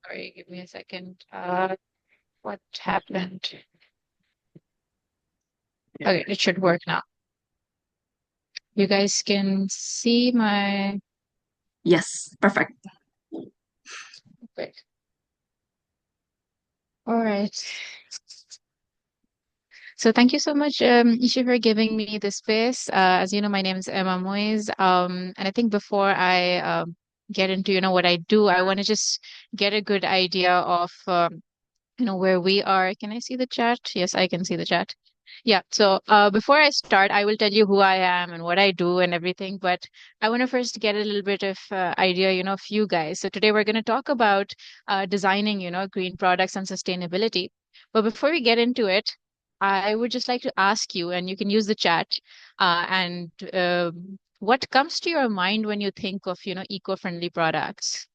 Sorry, give me a second. What happened? Okay, it should work now. You guys can see my. Yes, perfect. Wait. All right. So thank you so much, Ishi, for giving me this space. As you know, my name is Emma Moise. And I think before I get into, what I do, I want to just get a good idea of, where we are. Can I see the chat? Yes, I can see the chat. Yeah. So before I start, I will tell you who I am and what I do and everything. But I want to first get a little bit of idea, of you guys. So today we're going to talk about designing, green products and sustainability. But before we get into it, I would just like to ask you, and you can use the chat, and what comes to your mind when you think of, eco-friendly products?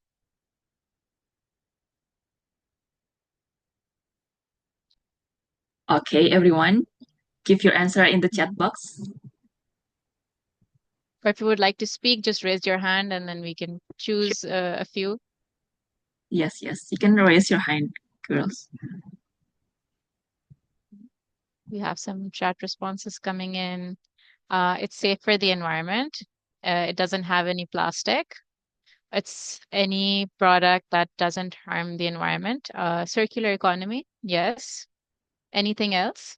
Okay, everyone, give your answer in the chat Mhm. box. Or if you would like to speak, just raise your hand and then we can choose a few. Yes, yes, you can raise your hand, girls. We have some chat responses coming in. It's safe for the environment. It doesn't have any plastic. It's any product that doesn't harm the environment. Circular economy, yes. Anything else?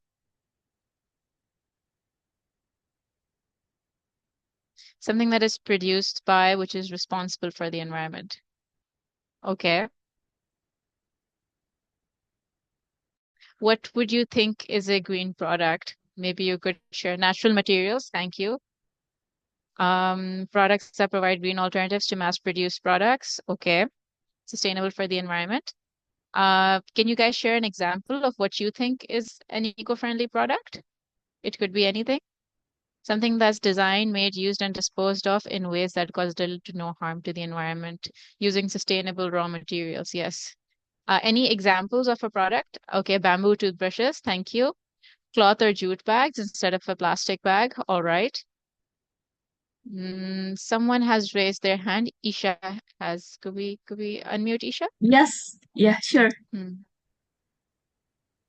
Something that is produced by, which is responsible for the environment. Okay. What would you think is a green product? Maybe you could share natural materials. Thank you. Products that provide green alternatives to mass-produced products. Okay. Sustainable for the environment. Can you guys share an example of what you think is an eco-friendly product? It could be anything. Something that's designed, made, used, and disposed of in ways that cause little to no harm to the environment, using sustainable raw materials. Yes. Any examples of a product? Okay, bamboo toothbrushes. Thank you. Cloth or jute bags instead of a plastic bag. All right. Someone has raised their hand. Isha has. Could we unmute Isha? Yes, yeah, sure. Hmm.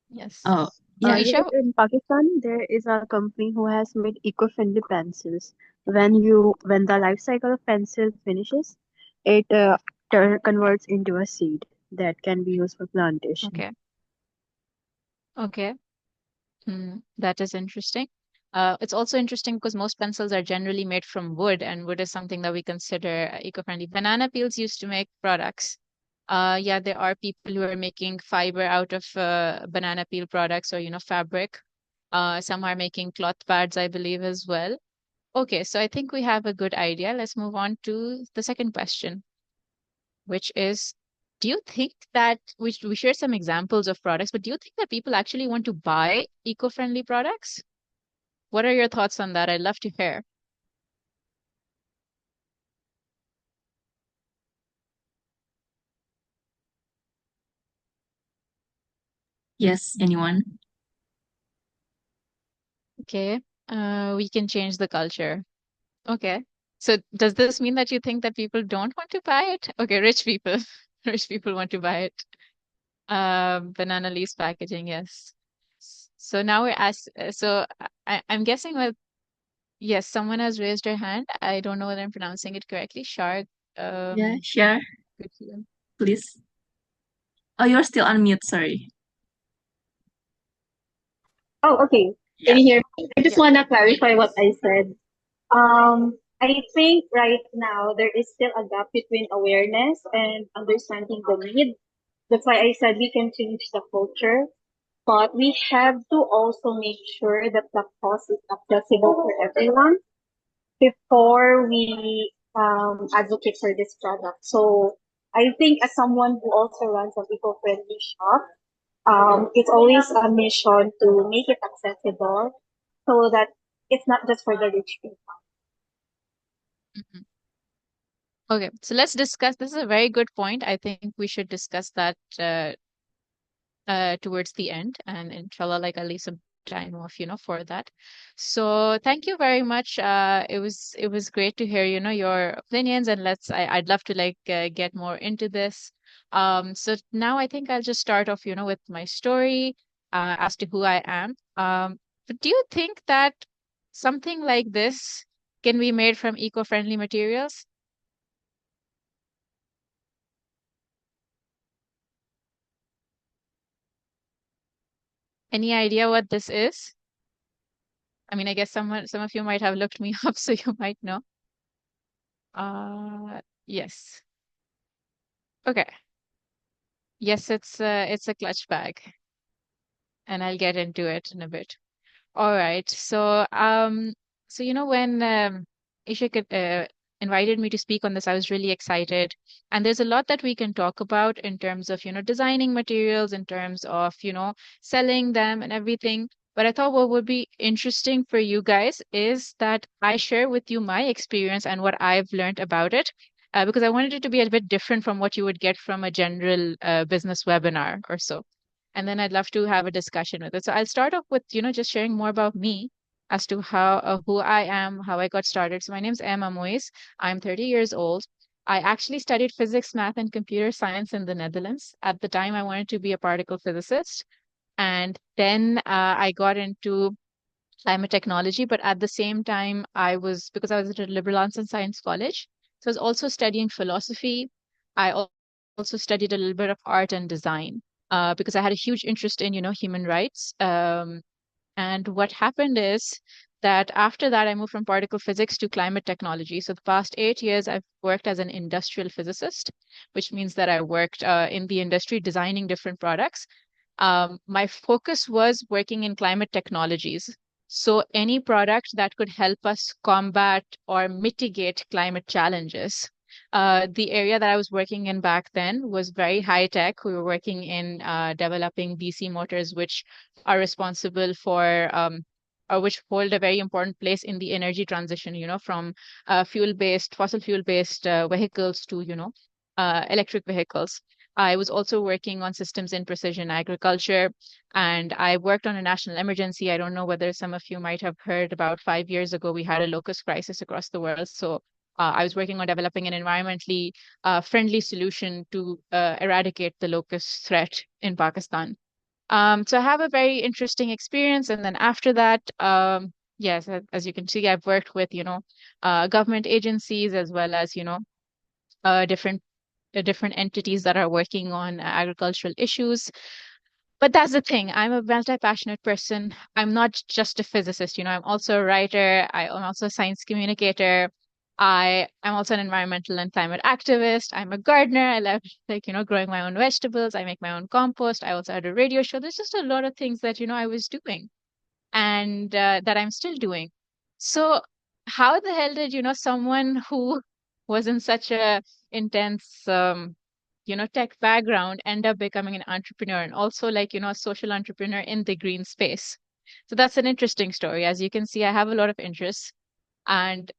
Yes. Oh, yeah, Isha. In Pakistan, there is a company who has made eco-friendly pencils. When the life cycle of pencil finishes, it converts into a seed that can be used for plantation. Okay. Okay. That is interesting. It's also interesting because most pencils are generally made from wood, and wood is something that we consider eco-friendly. Banana peels used to make products. Yeah, there are people who are making fiber out of banana peel products or, fabric. Some are making cloth pads, I believe, as well. Okay, so I think we have a good idea. Let's move on to the second question, which is, do you think that we share some examples of products, but do you think that people actually want to buy eco-friendly products? What are your thoughts on that? I'd love to hear. yes, anyone? Okay, we can change the culture. Okay. So does this mean that you think that people don't want to buy it? Okay, rich people. Rich people want to buy it. Banana leaves packaging, yes. So now we're asked, I'm guessing with, yes, someone has raised their hand. I don't know whether I'm pronouncing it correctly. Shark, Yeah, um, share, good to you. please. Oh, you're still on mute, sorry. Oh, okay. Can Yeah. you hear me? I just Yeah. want to clarify what I said. I think right now there is still a gap between awareness and understanding the need. That's why I said we can change the culture, but we have to also make sure that the cost is accessible for everyone before we advocate for this product. So I think as someone who also runs an eco-friendly shop, it's always a mission to make it accessible so that it's not just for the rich people. Mhm. Okay, so let's discuss. This is a very good point. I think we should discuss that towards the end, and inshallah, like I'll leave some time off, for that. So thank you very much. It was great to hear, your opinions, and I'd love to get more into this. So now I think I'll just start off, with my story as to who I am. But do you think that something like this can be made from eco-friendly materials? Any idea what this is? I mean, I guess some of you might have looked me up, so you might know. Yes. Okay. Yes, it's a clutch bag, and I'll get into it in a bit. All right. So when Ishik invited me to speak on this, I was really excited. And there's a lot that we can talk about in terms of, designing materials, in terms of, selling them and everything. But I thought what would be interesting for you guys is that I share with you my experience and what I've learned about it, because I wanted it to be a bit different from what you would get from a general business webinar or so. And then I'd love to have a discussion with it. So I'll start off with, just sharing more about me as to who I am, how I got started. So my name's Emma Moyes. I'm 30 years old. I actually studied physics, math, and computer science in the Netherlands. At the time, I wanted to be a particle physicist. And then I got into climate technology, but at the same time, because I was at a liberal arts and science college, so I was also studying philosophy. I also studied a little bit of art and design because I had a huge interest in, human rights. And what happened is that after that, I moved from particle physics to climate technology. So the past 8 years, I've worked as an industrial physicist, which means that I worked in the industry designing different products. My focus was working in climate technologies. So any product that could help us combat or mitigate climate challenges. The area that I was working in back then was very high tech. We were working in developing DC motors, which are responsible for or which hold a very important place in the energy transition, from fossil fuel-based vehicles to, electric vehicles. I was also working on systems in precision agriculture, and I worked on a national emergency. I don't know whether some of you might have heard about 5 years ago, we had a locust crisis across the world. So I was working on developing an environmentally friendly solution to eradicate the locust threat in Pakistan. So I have a very interesting experience. And then after that, yes, as you can see, I've worked with, government agencies as well as, different different entities that are working on agricultural issues. But that's the thing. I'm a multi-passionate person. I'm not just a physicist, I'm also a writer. I'm also a science communicator. I'm also an environmental and climate activist. I'm a gardener. I love growing my own vegetables. I make my own compost. I also had a radio show. There's just a lot of things that, I was doing and that I'm still doing. So how the hell did, someone who was in such a intense tech background end up becoming an entrepreneur and also a social entrepreneur in the green space? So that's an interesting story. As you can see, I have a lot of interests. And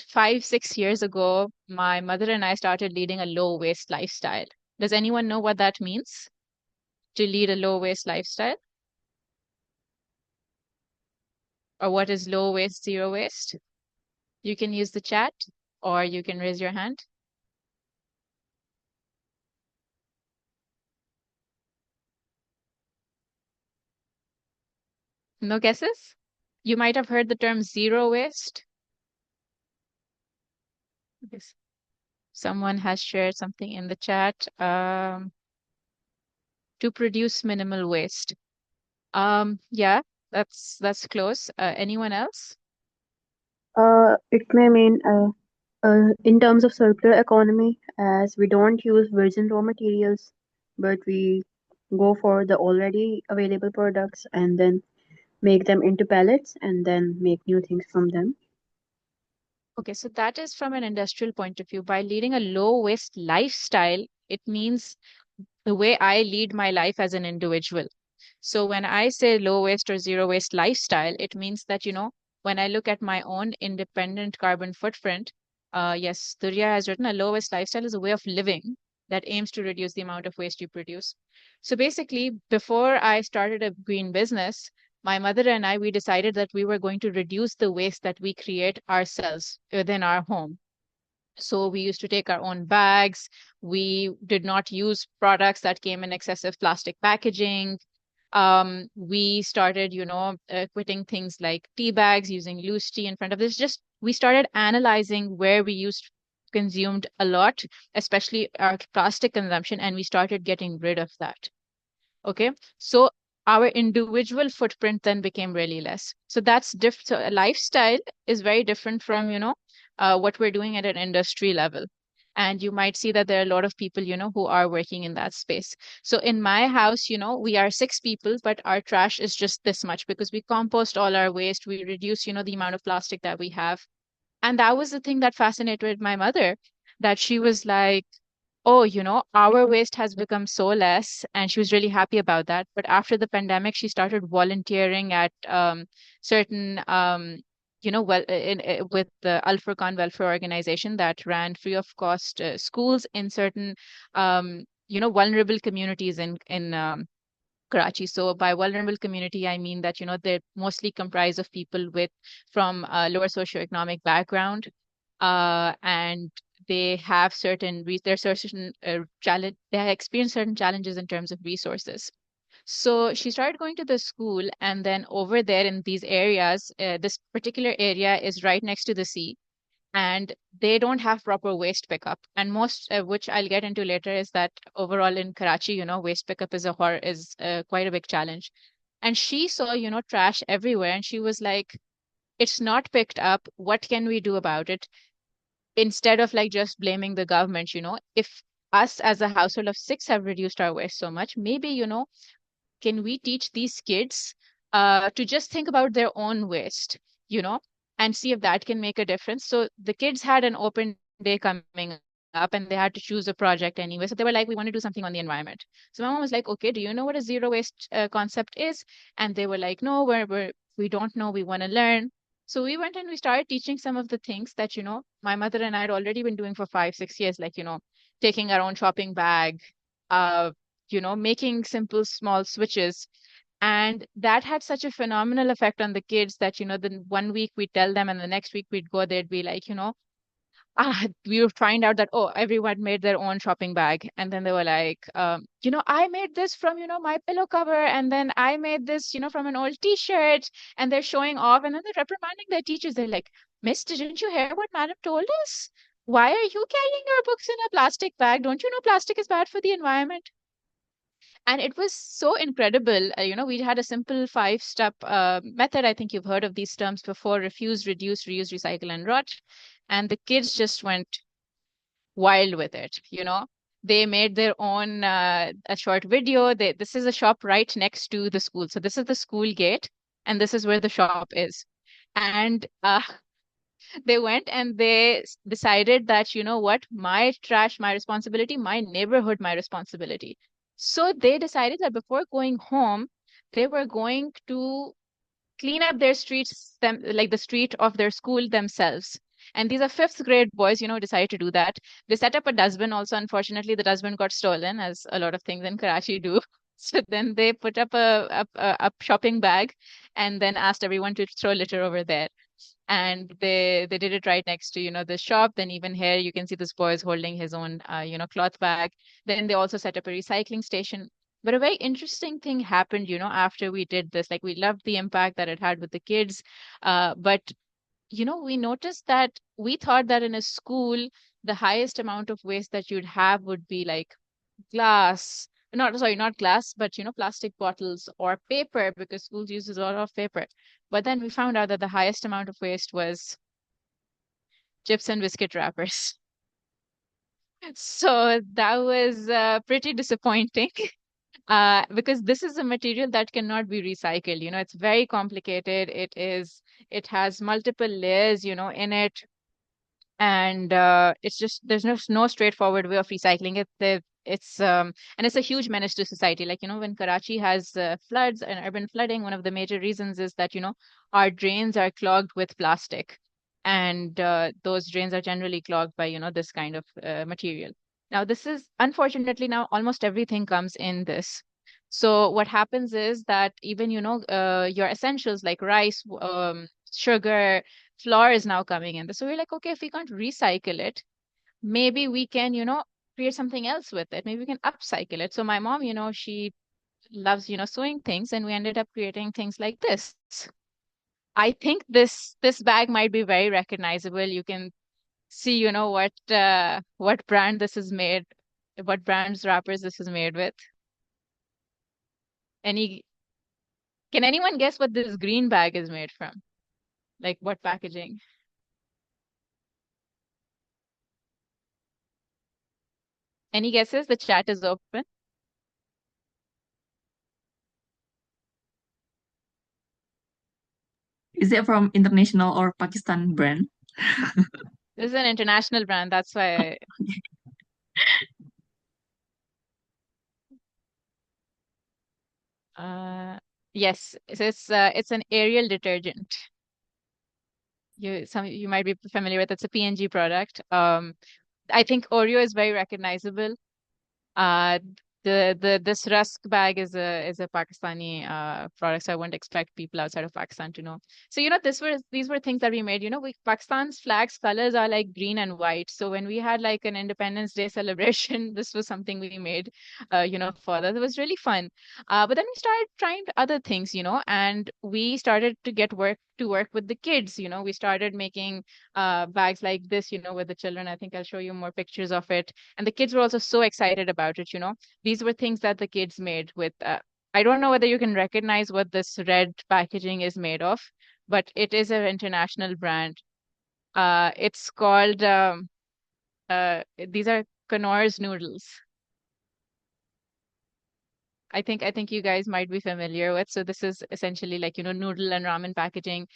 5, 6 years ago, my mother and I started leading a low waste lifestyle. Does anyone know what that means to lead a low waste lifestyle? Or what is low waste, zero waste? You can use the chat or you can raise your hand. No guesses? You might have heard the term zero waste. Yes. Someone has shared something in the chat. To produce minimal waste. Yeah, that's close. Anyone else? It may mean in terms of circular economy, as we don't use virgin raw materials, but we go for the already available products and then make them into pellets and then make new things from them. Okay, so that is from an industrial point of view. By leading a low waste lifestyle, it means the way I lead my life as an individual. So when I say low waste or zero waste lifestyle, it means that, when I look at my own independent carbon footprint, yes, Durya has written a low waste lifestyle is a way of living that aims to reduce the amount of waste you produce. So basically, before I started a green business, my mother and I, we decided that we were going to reduce the waste that we create ourselves within our home. So we used to take our own bags. We did not use products that came in excessive plastic packaging. We started, quitting things like tea bags, using loose tea in front of this. Just we started analyzing where we used consumed a lot, especially our plastic consumption, and we started getting rid of that. Okay. So our individual footprint then became really less. So that's different. So a lifestyle is very different from, what we're doing at an industry level. And you might see that there are a lot of people, who are working in that space. So in my house, we are 6 people, but our trash is just this much because we compost all our waste. We reduce, the amount of plastic that we have. And that was the thing that fascinated my mother, that she was like, oh, our waste has become so less, and she was really happy about that. But after the pandemic, she started volunteering at certain, well, with the Al Furqan Welfare Organization that ran free of cost schools in certain, vulnerable communities in Karachi. So by vulnerable community, I mean that, they're mostly comprised of people with from lower socioeconomic background, and they have there's certain challenge, they have experienced certain challenges in terms of resources. So she started going to the school, and then over there in these areas, this particular area is right next to the sea, and they don't have proper waste pickup. And most, which I'll get into later, is that overall in Karachi, waste pickup is quite a big challenge. And she saw, trash everywhere, and she was like, it's not picked up. What can we do about it? Instead of like just blaming the government, if us as a household of 6 have reduced our waste so much, maybe, can we teach these kids to just think about their own waste, you know, and see if that can make a difference? So the kids had an open day coming up, and they had to choose a project anyway. So they were like, we want to do something on the environment. So my mom was like, okay, do you know what a zero waste concept is? And they were like, no, we don't know. We want to learn. So we went and we started teaching some of the things that, my mother and I had already been doing for 5, 6 years, like, taking our own shopping bag, uh, making simple small switches. And that had such a phenomenal effect on the kids that, the one week we'd tell them and the next week we'd go, they'd be like, we would find out that, oh, everyone made their own shopping bag. And then they were like, I made this from, my pillow cover. And then I made this, from an old t-shirt. And they're showing off. And then they're reprimanding their teachers. They're like, Miss, didn't you hear what madam told us? Why are you carrying your books in a plastic bag? Don't you know plastic is bad for the environment? And it was so incredible. We had a simple 5-step method. I think you've heard of these terms before: refuse, reduce, reuse, recycle, and rot. And the kids just went wild with it. They made their own a short video. This is a shop right next to the school. So this is the school gate, and this is where the shop is. And they went and they decided that, you know what, my trash, my responsibility, my neighborhood, my responsibility. So they decided that before going home, they were going to clean up their streets, like the street of their school themselves. And these are fifth grade boys, decided to do that. They set up a dustbin also. Unfortunately, the dustbin got stolen, as a lot of things in Karachi do. So then they put up a shopping bag and then asked everyone to throw litter over there. And they did it right next to, the shop. Then even here you can see this boy is holding his own cloth bag. Then they also set up a recycling station. But a very interesting thing happened, after we did this. Like, we loved the impact that it had with the kids, but we noticed that we thought that in a school the highest amount of waste that you'd have would be like glass, not glass, but plastic bottles or paper, because schools uses a lot of paper. But then we found out that the highest amount of waste was chips and biscuit wrappers. So that was pretty disappointing. Because this is a material that cannot be recycled. It's very complicated. It has multiple layers, in it. And it's just, there's no straightforward way of recycling it. And it's a huge menace to society. Like, when Karachi has floods and urban flooding, one of the major reasons is that, our drains are clogged with plastic. And those drains are generally clogged by, this kind of material. Now, this is unfortunately, now almost everything comes in this. So what happens is that even, your essentials like rice, sugar, flour is now coming in. So we're like, okay, if we can't recycle it, maybe we can, create something else with it. Maybe we can upcycle it. So my mom, she loves, sewing things, and we ended up creating things like this. I think this bag might be very recognizable. You can see, what brand this is made, what brand's wrappers this is made with. Any Can anyone guess what this green bag is made from? Like what packaging? Any guesses? The chat is open. Is it from international or Pakistan brand? This is an international brand. That's why. Uh, yes, it's an Ariel detergent. You might be familiar with. It's a P&G product. I think Oreo is very recognizable. Uh, the this rusk bag is a Pakistani product, so I wouldn't expect people outside of Pakistan to know. So these were things that we made. Pakistan's flag's colors are like green and white. So when we had like an Independence Day celebration, this was something we made, for that. It was really fun. But then we started trying other things, and we started to get work with the kids. We started making bags like this, with the children. I think I'll show you more pictures of it. And the kids were also so excited about it. These were things that the kids made with. I don't know whether you can recognize what this red packaging is made of, but it is an international brand. It's called. These are Knorr's noodles. I think you guys might be familiar with. So this is essentially like, noodle and ramen packaging.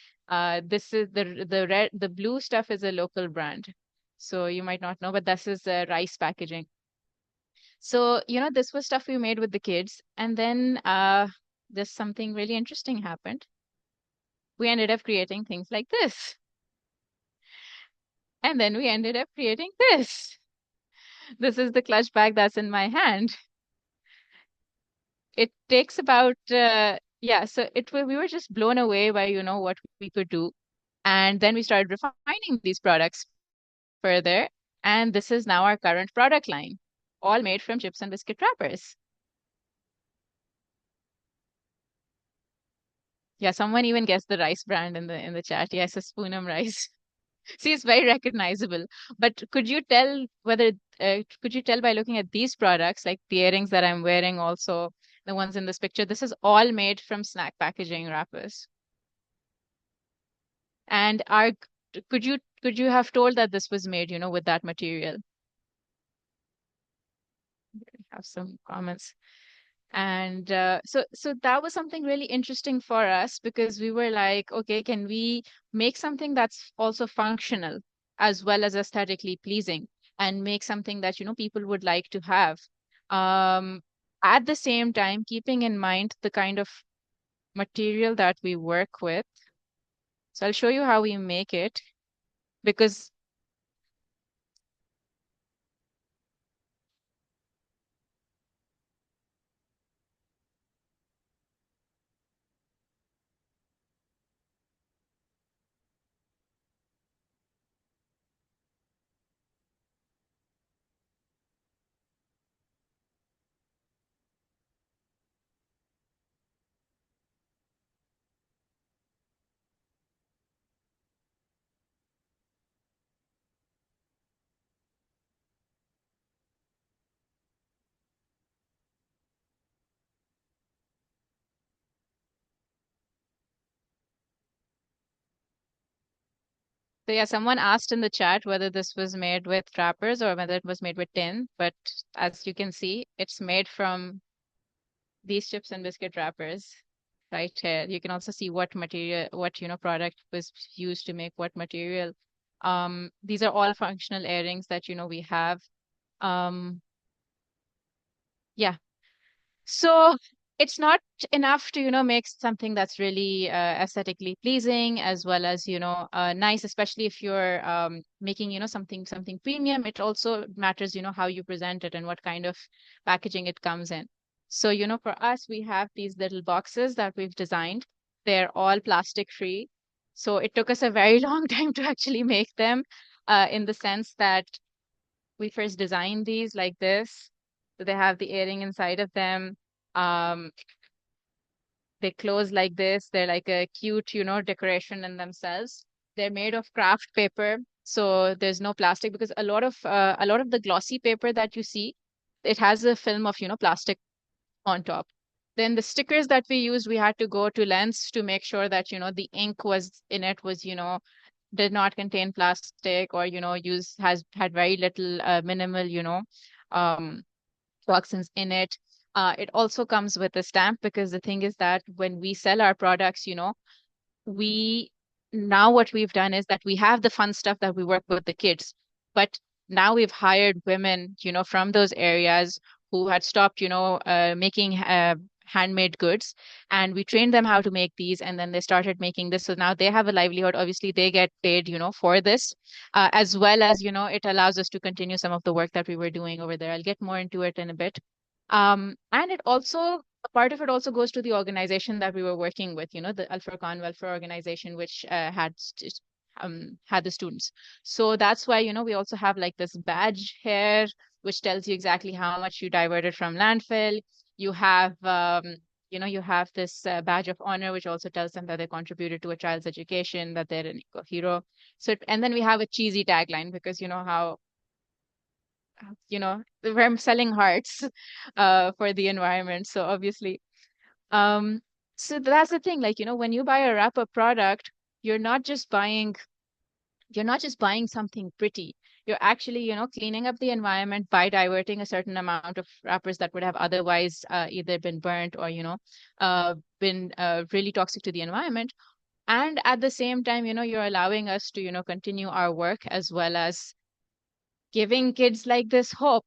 This is the blue stuff is a local brand. So you might not know, but this is rice packaging. So, this was stuff we made with the kids. And then this something really interesting happened. We ended up creating things like this. And then we ended up creating this. This is the clutch bag that's in my hand. It takes about yeah, so we were just blown away by, what we could do. And then we started refining these products further. And this is now our current product line, all made from chips and biscuit wrappers. Yeah, someone even guessed the rice brand in the chat. Yes, it's Poonam rice. See, it's very recognizable. But could you tell by looking at these products, like the earrings that I'm wearing, also the ones in this picture, this is all made from snack packaging wrappers. And could you have told that this was made, with that material? Have some comments. And so that was something really interesting for us, because we were like, okay, can we make something that's also functional as well as aesthetically pleasing, and make something that, people would like to have. Um, at the same time, keeping in mind the kind of material that we work with. So I'll show you how we make it, because so yeah, someone asked in the chat whether this was made with wrappers or whether it was made with tin, but as you can see, it's made from these chips and biscuit wrappers right here. You can also see what material, what, product was used to make what material. These are all functional earrings that, we have. Um, yeah. So it's not enough to, make something that's really aesthetically pleasing, as well as, nice, especially if you're making, something premium. It also matters, how you present it and what kind of packaging it comes in. So, for us, we have these little boxes that we've designed. They're all plastic free. So it took us a very long time to actually make them, in the sense that we first designed these like this. So they have the earring inside of them. Um, they close like this. They're like a cute, decoration in themselves. They're made of craft paper, so there's no plastic because a lot of the glossy paper that you see, it has a film of, plastic on top. Then the stickers that we used, we had to go to lengths to make sure that, the ink was in it was, did not contain plastic or, use has had very little minimal, um, toxins in it. It also comes with a stamp because the thing is that when we sell our products, we now what we've done is that we have the fun stuff that we work with the kids, but now we've hired women, from those areas who had stopped, making handmade goods, and we trained them how to make these, and then they started making this. So now they have a livelihood. Obviously, they get paid, for this, as well as, it allows us to continue some of the work that we were doing over there. I'll get more into it in a bit. And it also, a part of it also goes to the organization that we were working with, the Al Furqan Welfare Organization, which had the students. So that's why, we also have like this badge here, which tells you exactly how much you diverted from landfill. You have, you have this badge of honor, which also tells them that they contributed to a child's education, that they're an eco hero. So, and then we have a cheesy tagline because you know how we're selling hearts for the environment. So obviously, um, so that's the thing. Like, when you buy a wrapper product, you're not just buying you're not just buying something pretty. You're actually, cleaning up the environment by diverting a certain amount of wrappers that would have otherwise either been burnt or, been really toxic to the environment. And at the same time, you're allowing us to, continue our work as well as giving kids like this hope.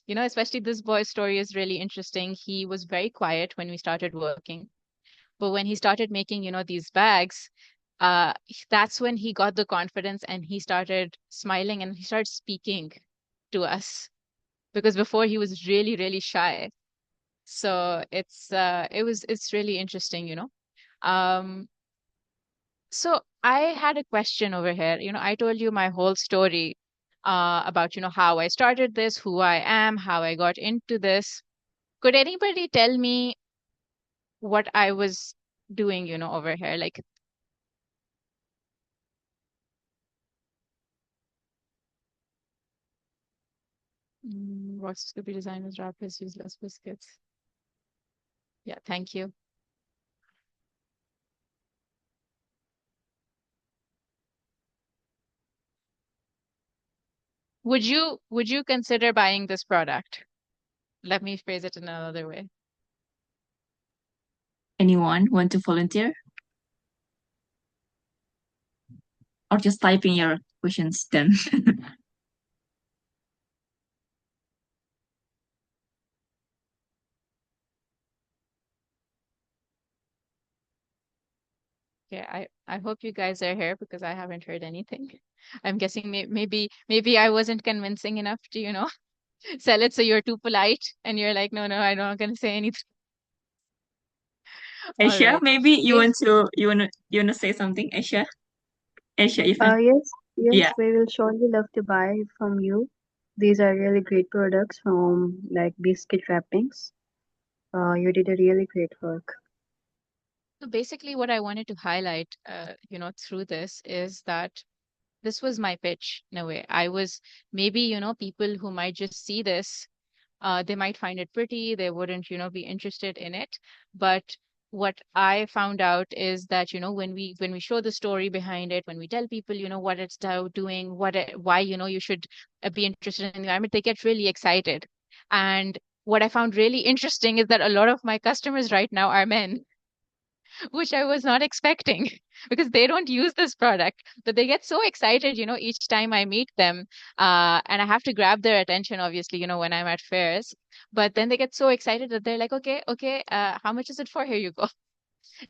Especially this boy's story is really interesting. He was very quiet when we started working, but when he started making, these bags, uh, that's when he got the confidence and he started smiling and he started speaking to us because before he was really, really shy. So it's really interesting. Um, so I had a question over here. I told you my whole story about, how I started this, who I am, how I got into this. Could anybody tell me what I was doing, over here? Like, what's to be designed with wrappers, use less biscuits. Yeah, thank you. Would you consider buying this product? Let me phrase it in another way. Anyone want to volunteer? Or just type in your questions then? Okay, I hope you guys are here because I haven't heard anything. I'm guessing maybe I wasn't convincing enough to, sell it, so you're too polite and you're like, no, no, I'm not gonna say anything. All Aisha, right. maybe Bas you wanna say something, Aisha? Aisha, if Yes, yeah. yes, we will surely love to buy from you. These are really great products from like biscuit wrappings. You did a really great work. So basically what I wanted to highlight, through this is that this was my pitch in a way. I was maybe, people who might just see this, they might find it pretty, they wouldn't, be interested in it. But what I found out is that, when we show the story behind it, when we tell people, what it's doing, why, you should be interested in the environment, they get really excited. And what I found really interesting is that a lot of my customers right now are men, which I was not expecting because they don't use this product. But they get so excited, each time I meet them. And I have to grab their attention, obviously, when I'm at fairs. But then they get so excited that they're like, okay, okay, how much is it for? Here you go.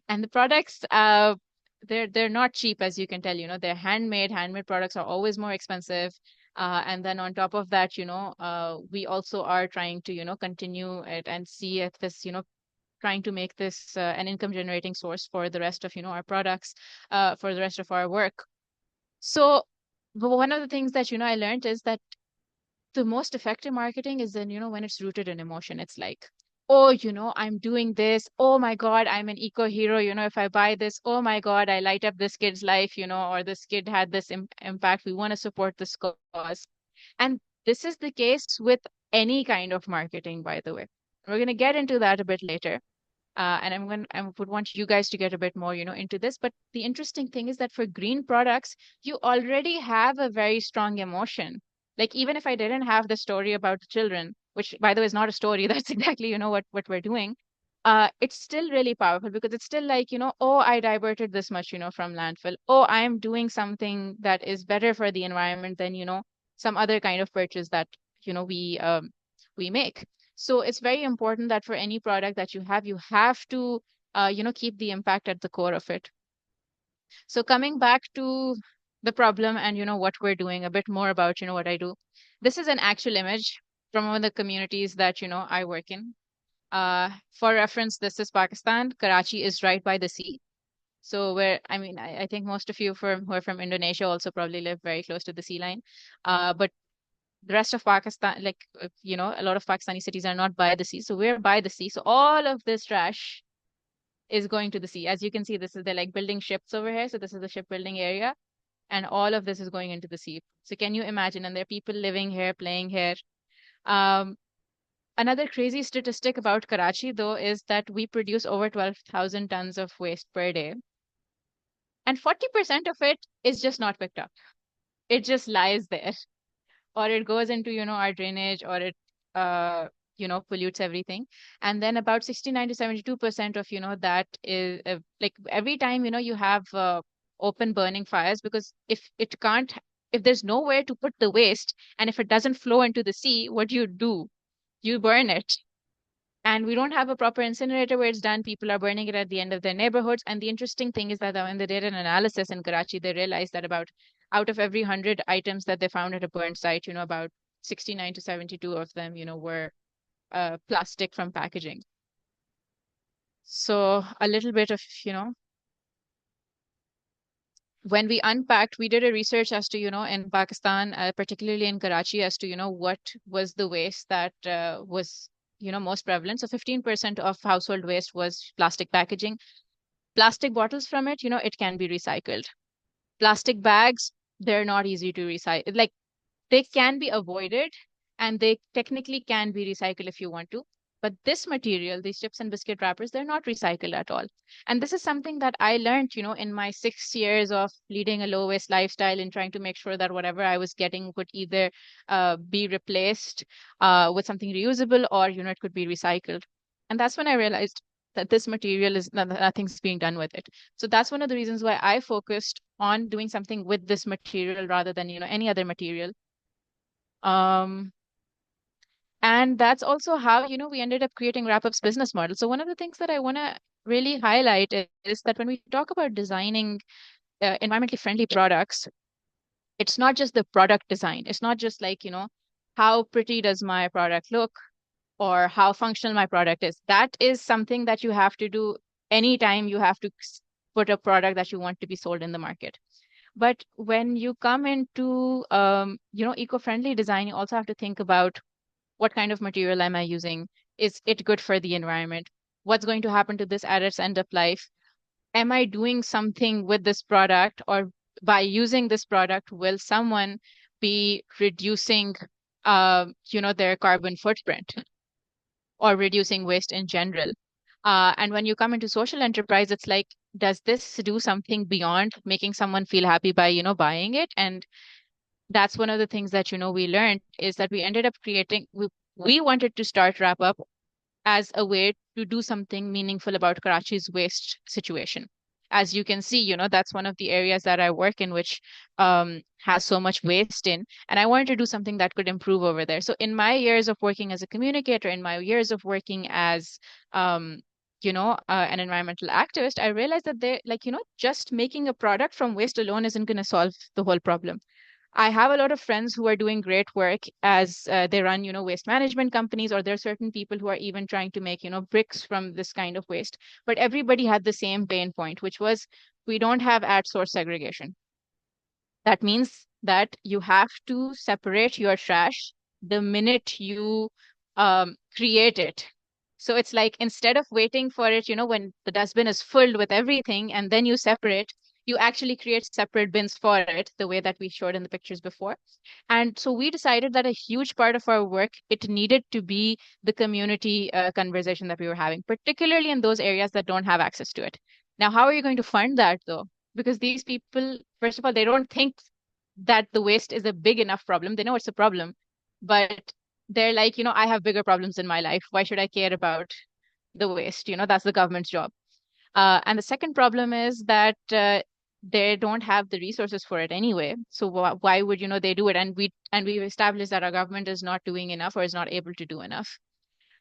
And the products, they're not cheap, as you can tell, they're handmade. Handmade products are always more expensive. And then on top of that, we also are trying to, continue it and see if this, trying to make this an income generating source for the rest of, our products, for the rest of our work. So one of the things that, I learned is that the most effective marketing is then, when it's rooted in emotion. It's like, oh, I'm doing this. Oh my God, I'm an eco hero. If I buy this, oh my God, I light up this kid's life, or this kid had this impact. We want to support this cause. And this is the case with any kind of marketing, by the way. We're going to get into that a bit later. And I would want you guys to get a bit more, into this. But the interesting thing is that for green products, you already have a very strong emotion. Like even if I didn't have the story about the children, which by the way is not a story, that's exactly, what we're doing. It's still really powerful because it's still like, oh, I diverted this much, from landfill. Oh, I'm doing something that is better for the environment than, some other kind of purchase that, we make. So it's very important that for any product that you have to, keep the impact at the core of it. So coming back to the problem and, what we're doing, a bit more about, what I do. This is an actual image from one of the communities that, I work in. For reference, this is Pakistan. Karachi is right by the sea. So where, I mean, I think most of you who are from Indonesia also probably live very close to the sea line. But the rest of Pakistan, like, a lot of Pakistani cities are not by the sea. So we're by the sea. So all of this trash is going to the sea. As you can see, they're like building ships over here. So this is the shipbuilding area. And all of this is going into the sea. So can you imagine? And there are people living here, playing here. Um, Another crazy statistic about Karachi, though, is that we produce over 12,000 tons of waste per day. And 40% of it is just not picked up. It just lies there. Or it goes into, our drainage, or it, pollutes everything. And then about 69 to 72% of, that is like every time, you have open burning fires, because if there's nowhere to put the waste and if it doesn't flow into the sea, what do? You burn it. And we don't have a proper incinerator where it's done. People are burning it at the end of their neighborhoods. And the interesting thing is that when they did an analysis in Karachi, they realized that about out of every 100 items that they found at a burn site, about 69 to 72 of them, were plastic from packaging. So a little bit of, when we unpacked, we did a research as to, in Pakistan, particularly in Karachi, as to, what was the waste that was, most prevalent. So 15% of household waste was plastic packaging. Plastic bottles from it, it can be recycled. Plastic bags, they're not easy to recycle. Like they can be avoided and they technically can be recycled if you want to. But this material, these chips and biscuit wrappers, they're not recycled at all. And this is something that I learned, in my 6 years of leading a low waste lifestyle and trying to make sure that whatever I was getting could either be replaced with something reusable, or, it could be recycled. And that's when I realized that this material is nothing's being done with it. So that's one of the reasons why I focused on doing something with this material rather than, any other material. Um, and that's also how, we ended up creating Wrap-Up's business model. So one of the things that I want to really highlight is that when we talk about designing environmentally friendly products, it's not just the product design. It's not just like, how pretty does my product look or how functional my product is. That is something that you have to do anytime you have to put a product that you want to be sold in the market. But when you come into, eco-friendly design, you also have to think about what kind of material am I using? Is it good for the environment? What's going to happen to this at its end of life? Am I doing something with this product, or by using this product, will someone be reducing, their carbon footprint or reducing waste in general? And when you come into social enterprise, it's like, does this do something beyond making someone feel happy by, buying it? And that's one of the things that, we learned is that we ended up we wanted to start Wrap-Up as a way to do something meaningful about Karachi's waste situation. As you can see, that's one of the areas that I work in, which has so much waste in, and I wanted to do something that could improve over there. So in my years of working as a communicator, in my years of working as, an environmental activist, I realized that just making a product from waste alone isn't going to solve the whole problem. I have a lot of friends who are doing great work as they run, waste management companies, or there are certain people who are even trying to make, bricks from this kind of waste. But everybody had the same pain point, which was we don't have at source segregation. That means that you have to separate your trash the minute you create it. So it's like instead of waiting for it, when the dustbin is filled with everything and then you separate, you actually create separate bins for it, the way that we showed in the pictures before. And so we decided that a huge part of our work, it needed to be the community conversation that we were having, particularly in those areas that don't have access to it. Now, how are you going to fund that though? Because these people, first of all, they don't think that the waste is a big enough problem. They know it's a problem, but they're like, I have bigger problems in my life. Why should I care about the waste? That's the government's job. And the second problem is that they don't have the resources for it anyway. So why would they do it? And we've established that our government is not doing enough or is not able to do enough.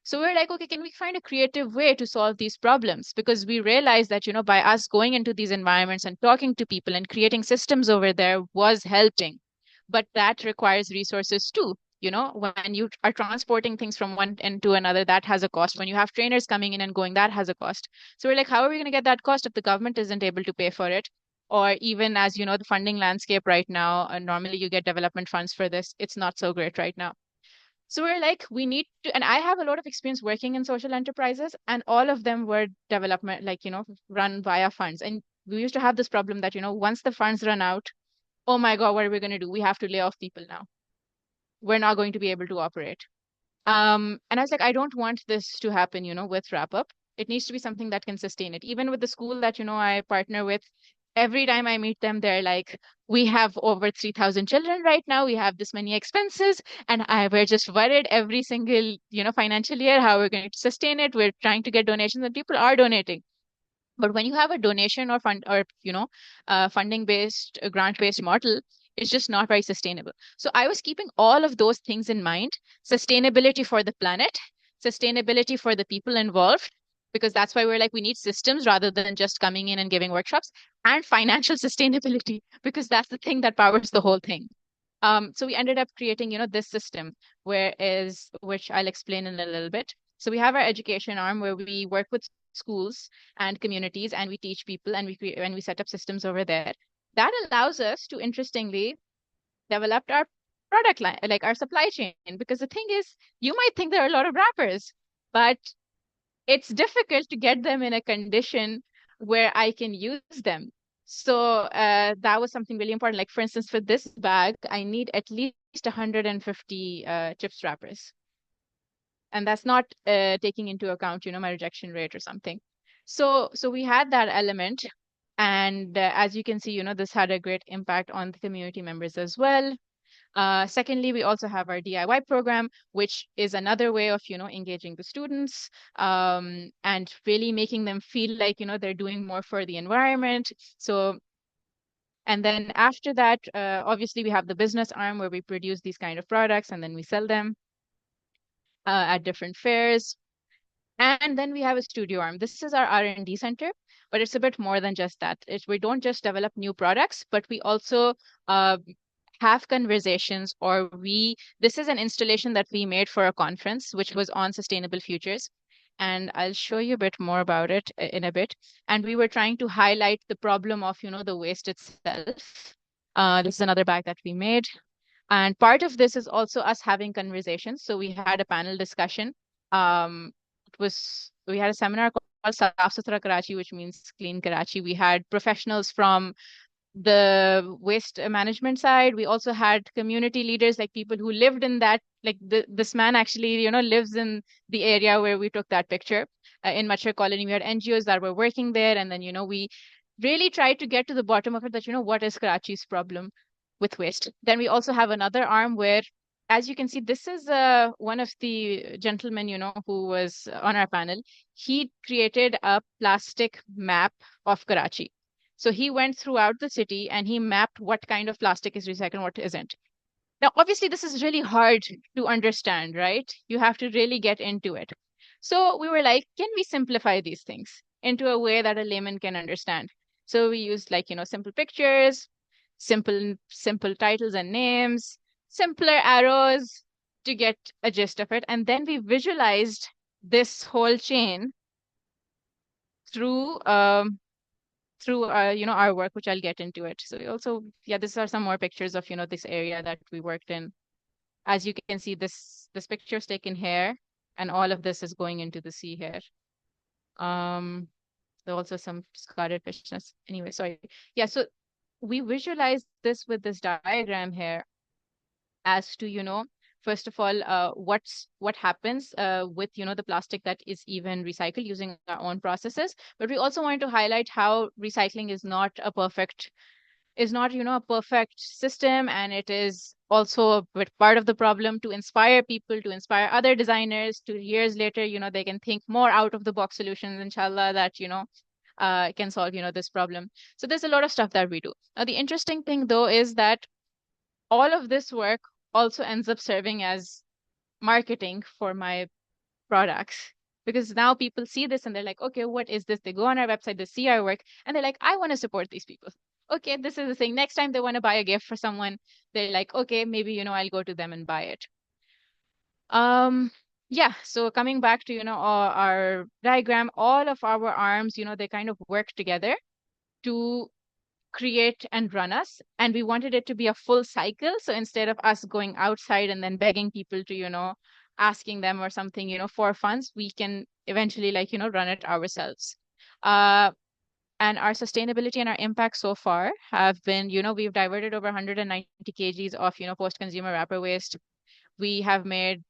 So we're like, okay, can we find a creative way to solve these problems? Because we realized that, by us going into these environments and talking to people and creating systems over there was helping. But that requires resources too. When you are transporting things from one end to another, that has a cost. When you have trainers coming in and going, that has a cost. So we're like, how are we going to get that cost if the government isn't able to pay for it? Or even as the funding landscape right now, normally you get development funds for this. It's not so great right now. So we're like, we need to, and I have a lot of experience working in social enterprises, and all of them were development, like, run via funds. And we used to have this problem that, once the funds run out, oh my God, what are we going to do? We have to lay off people now. We're not going to be able to operate. And I was like, I don't want this to happen, with Wrap Up. It needs to be something that can sustain it. Even with the school that, I partner with, every time I meet them, they're like, we have over 3,000 children right now. We have this many expenses. And we're just worried every single, financial year, how we're going to sustain it. We're trying to get donations and people are donating. But when you have a donation or fund or funding based, grant based model, it's just not very sustainable. So I was keeping all of those things in mind: sustainability for the planet, sustainability for the people involved, because that's why we're like we need systems rather than just coming in and giving workshops, and financial sustainability because that's the thing that powers the whole thing. So we ended up creating, this system which I'll explain in a little bit. So we have our education arm where we work with schools and communities and we teach people and we set up systems over there. That allows us to interestingly develop our product line, like our supply chain. Because the thing is, you might think there are a lot of wrappers, but it's difficult to get them in a condition where I can use them. So that was something really important. Like for instance, for this bag, I need at least 150 chips wrappers. And that's not taking into account, my rejection rate or something. So we had that element. And as you can see, this had a great impact on the community members as well. Secondly, we also have our DIY program, which is another way of, engaging the students and really making them feel like, they're doing more for the environment. So, and then after that, obviously we have the business arm where we produce these kind of products and then we sell them at different fairs. And then we have a studio arm. This is our R&D center, but it's a bit more than just that. We don't just develop new products, but we also have conversations, or this is an installation that we made for a conference, which was on sustainable futures. And I'll show you a bit more about it in a bit. And we were trying to highlight the problem of, the waste itself. This is another bag that we made. And part of this is also us having conversations. So we had a panel discussion. We had a seminar called Saaf Suthra Karachi, which means clean Karachi. We had professionals from the waste management side. We also had community leaders, like people who lived in that, like this man actually, lives in the area where we took that picture in Machar Colony. We had NGOs that were working there. And then, we really tried to get to the bottom of it that, what is Karachi's problem with waste. Then we also have another arm where, as you can see, this is one of the gentlemen, who was on our panel. He created a plastic map of Karachi. So he went throughout the city and he mapped what kind of plastic is recycled and what isn't. Now, obviously, this is really hard to understand, right? You have to really get into it. So we were like, can we simplify these things into a way that a layman can understand? So we used simple pictures. simple titles and names, simpler arrows to get a gist of it. And then we visualized this whole chain through our work, which I'll get into it. So we also, yeah, these are some more pictures of this area that we worked in. As you can see, this picture is taken here, and all of this is going into the sea here. There are also some discarded fishnets. Anyway, sorry. Yeah, so we visualize this with this diagram here as to, first of all, what happens with, the plastic that is even recycled using our own processes. But we also wanted to highlight how recycling is not a perfect system, and it is also a bit part of the problem to inspire people, to inspire other designers to years later, they can think more out of the box solutions, inshallah, that, can solve, this problem. So there's a lot of stuff that we do. Now, the interesting thing though is that all of this work also ends up serving as marketing for my products, because now people see this and they're like, okay, what is this? They go on our website, they see our work, and they're like, I want to support these people. Okay, this is the thing. Next time they want to buy a gift for someone, they're like, okay, maybe, I'll go to them and buy it. Yeah, so coming back to, our diagram, all of our arms, they kind of work together to create and run us. And we wanted it to be a full cycle. So instead of us going outside and then begging people to, asking them or something, for funds, we can eventually run it ourselves. And our sustainability and our impact so far have been, we've diverted over 190 kgs of, post-consumer wrapper waste. We have made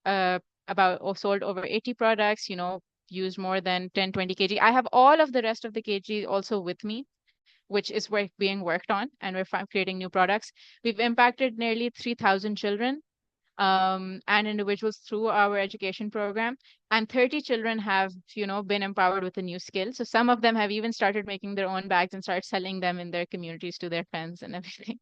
sold over 80 products, used more than 10, 20 kg. I have all of the rest of the kg also with me, which is being worked on, and we're creating new products. We've impacted nearly 3,000 children and individuals through our education program, and 30 children have, been empowered with a new skill. So some of them have even started making their own bags and start selling them in their communities to their friends and everything.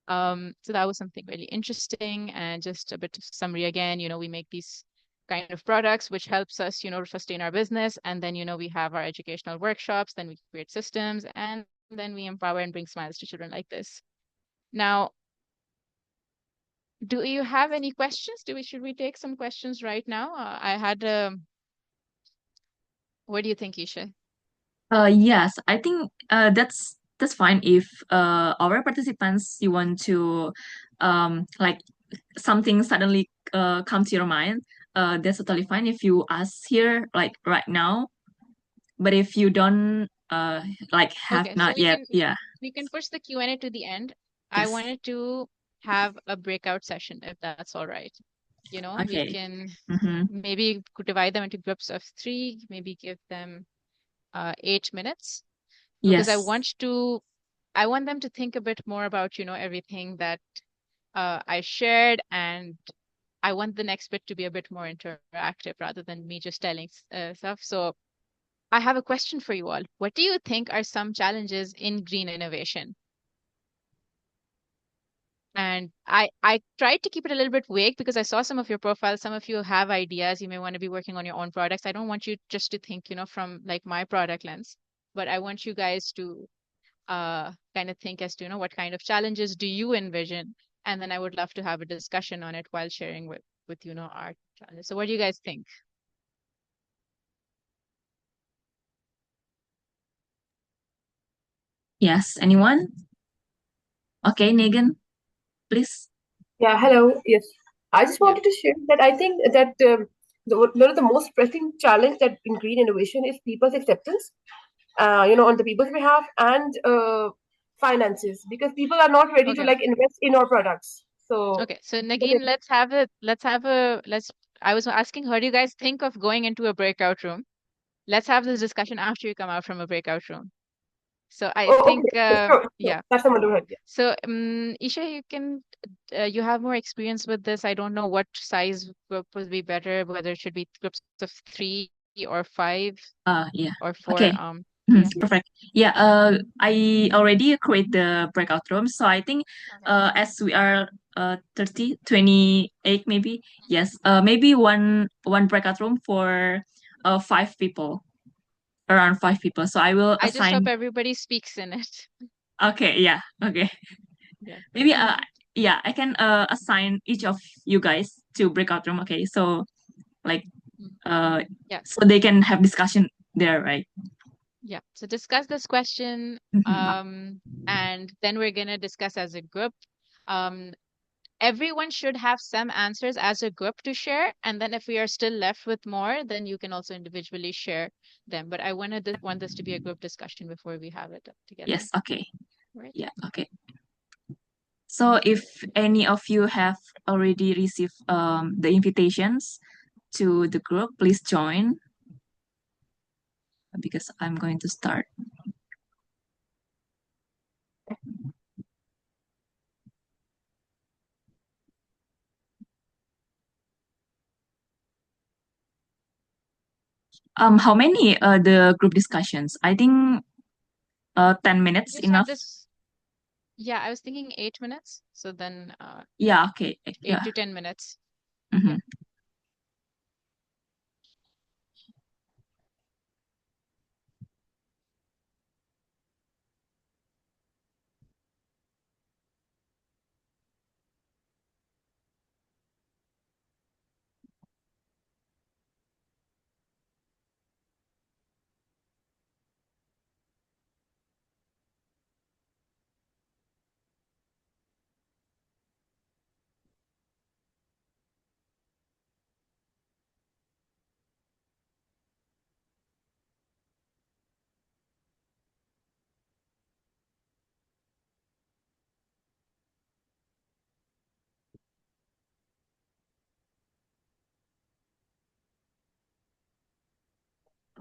So that was something really interesting. And just a bit of summary again, we make these kind of products which helps us, sustain our business. And then, we have our educational workshops, then we create systems, and then we empower and bring smiles to children like this. Now, do you have any questions? Should we take some questions right now? What do you think, Isha? Yes, I think that's fine if our participants you want to like something suddenly come to your mind. That's totally fine if you ask here like right now. But if you don't like have Okay, so not yet, yeah. we can push the Q&A to the end. I Yes. wanted to have a breakout session, if that's all right. We Okay. can Mm-hmm. maybe divide them into groups of 3, maybe give them 8 minutes, because Yes. I want them to think a bit more about, everything that I shared, and I want the next bit to be a bit more interactive rather than me just telling stuff. So I have a question for you all. What do you think are some challenges in green innovation? And I tried to keep it a little bit vague because I saw some of your profiles. Some of you have ideas. You may want to be working on your own products. I don't want you just to think, from like my product lens, but I want you guys to kind of think as to, what kind of challenges do you envision? And then I would love to have a discussion on it while sharing with our challenges. So what do you guys think? Yes. Anyone? Okay, Megan, please. Yeah, hello. Yes. I just Yeah. wanted to share that I think that one of the most pressing challenge that in green innovation is people's acceptance, on the people's behalf, and finances, because people are not ready to Okay. like invest in our products. So, Okay. So Nagin, I was asking, how do you guys think of going into a breakout room? Let's have this discussion after you come out from a breakout room. So I oh, think, okay, sure, sure. yeah. That's the wonderful idea. So, Isha, you have more experience with this. I don't know what size group would be better, whether it should be groups of 3 or 5 Yeah. or 4. Okay. Yeah. Perfect. Yeah, I already create the breakout room. So I think Okay. as we are 30, 28 maybe. Yes. Maybe one breakout room for 5 people, around 5 people. So I will I just hope assign everybody speaks in it. Okay, yeah, okay. Yeah. Maybe yeah, I can assign each of you guys to breakout room. Okay, so like Mm. uh Yeah. so they can have discussion there, right? Yeah. So discuss this question, Mhm. and then we're gonna discuss as a group. Um, Everyone should have some answers as a group to share, and then if we are still left with more, then you can also individually share them. But I want this to be a group discussion before we have it together, Yes, okay. right? Yeah, okay. So if any of you have already received the invitations to the group, please join because I'm going to start. How many the group discussions? I think 10 minutes Just have enough. this. Yeah, I was thinking 8 minutes, so then Yeah, okay. eight Yeah. to 10 minutes. Yeah. Mhm.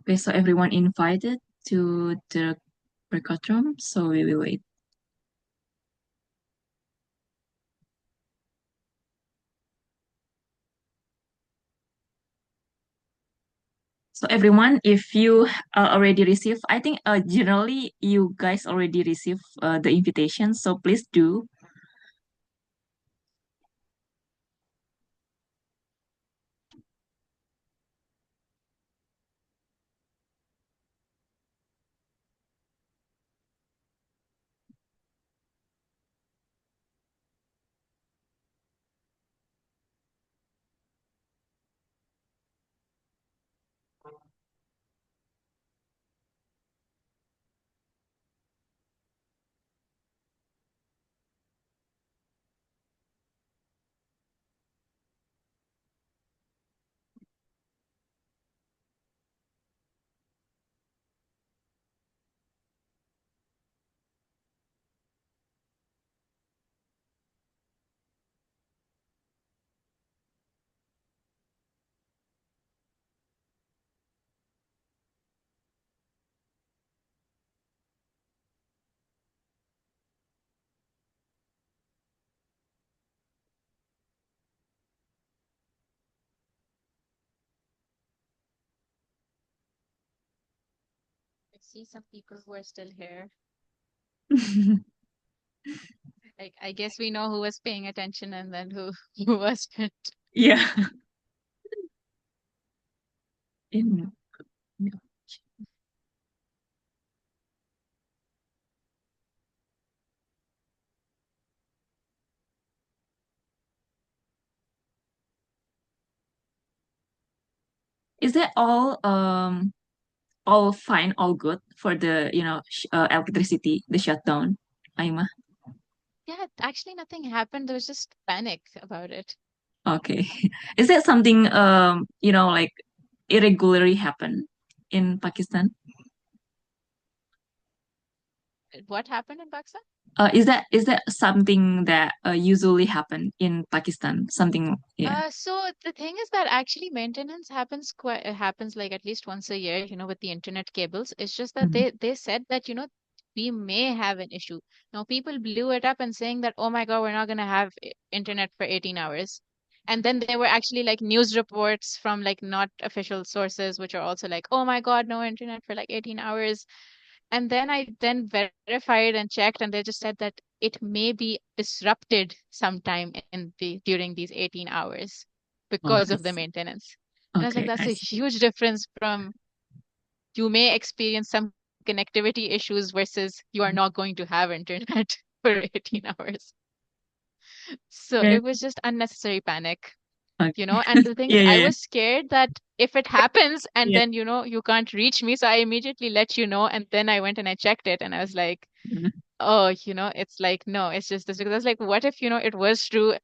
Okay, so everyone invited to the breakout room. So we will wait. So everyone, if you already received, I think generally you guys already received the invitation. So please do. I see some people who are still here. I guess we know who was paying attention and then who who wasn't. Yeah. In, is that all fine, all good for the electricity, the shutdown, Aima? Yeah, actually nothing happened. There was just panic about it. Okay. Is that something like irregularly happen in Pakistan? What happened in Pakistan? Is that something that usually happen in Pakistan? Something, yeah. So the thing is that actually maintenance happens like at least once a year, with the internet cables. It's just that Mhm. they said that, we may have an issue. Now people blew it up and saying that, oh my God, we're not gonna have internet for 18 hours. And then there were actually like news reports from like not official sources, which are also like, oh my God, no internet for like 18 hours. And then I then verified and checked, and they just said that it may be disrupted sometime in during these 18 hours Oh, because I of the see. maintenance. And I was like, Okay, that's I a see. huge difference from you may experience some connectivity issues versus you are not going to have internet for 18 hours. So Right. it was just unnecessary panic, Okay. and the thing Yeah, is, I yeah, yeah. was scared that if it happens and Yeah. then, you can't reach me, so I immediately let you know. And then I went and I checked it and I was like, Mhm. oh, it's like, no, it's just this. Because I was like, what if, it was true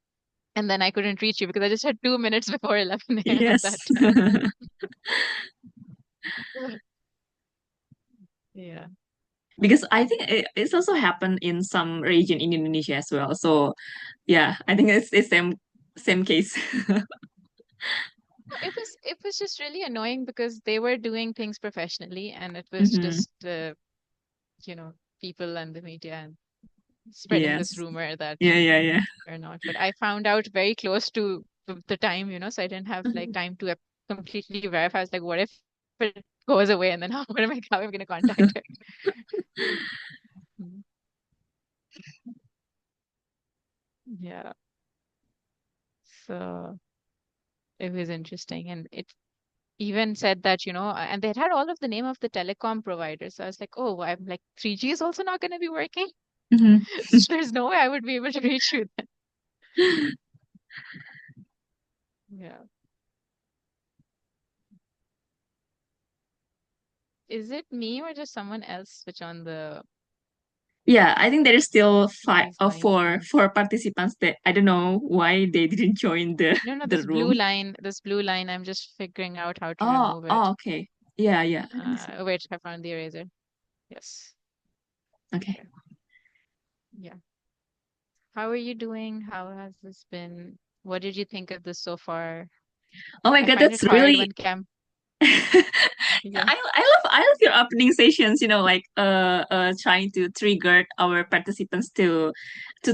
and then I couldn't reach you because I just had 2 minutes before 11 a.m. Yes. that time. Yeah. Because I think it's also happened in some region in Indonesia as well. So yeah, I think it's the same case. No, it was just really annoying because they were doing things professionally and it was Hmm. just you know, people and the media and spreading this Yes. rumor that Yeah, yeah, yeah. or not. But I found out very close to the time, so I didn't have like time to completely verify. I was like, what if it goes away and then how am I going to contact her? Mm. Yeah. So it was interesting. And it even said that, and they had all of the name of the telecom providers. So I was like, oh, I'm like 3G is also not going to be working. Hmm. So there's no way I would be able to reach you then. Yeah. Is it me or does someone else switch on the Yeah, I think there is still five these or lines four again? four participants that I don't know why they didn't join the No, no, the room. this blue line, I'm just figuring out how to Oh, remove oh, it. okay. Yeah, yeah, I think so. Wait, I found the eraser. Yes. Okay. Okay. Yeah. How are you doing? How has this been? What did you think of this so far? Oh my I God, find it that's hard really when cam. Yeah. I love your opening sessions, like trying to trigger our participants to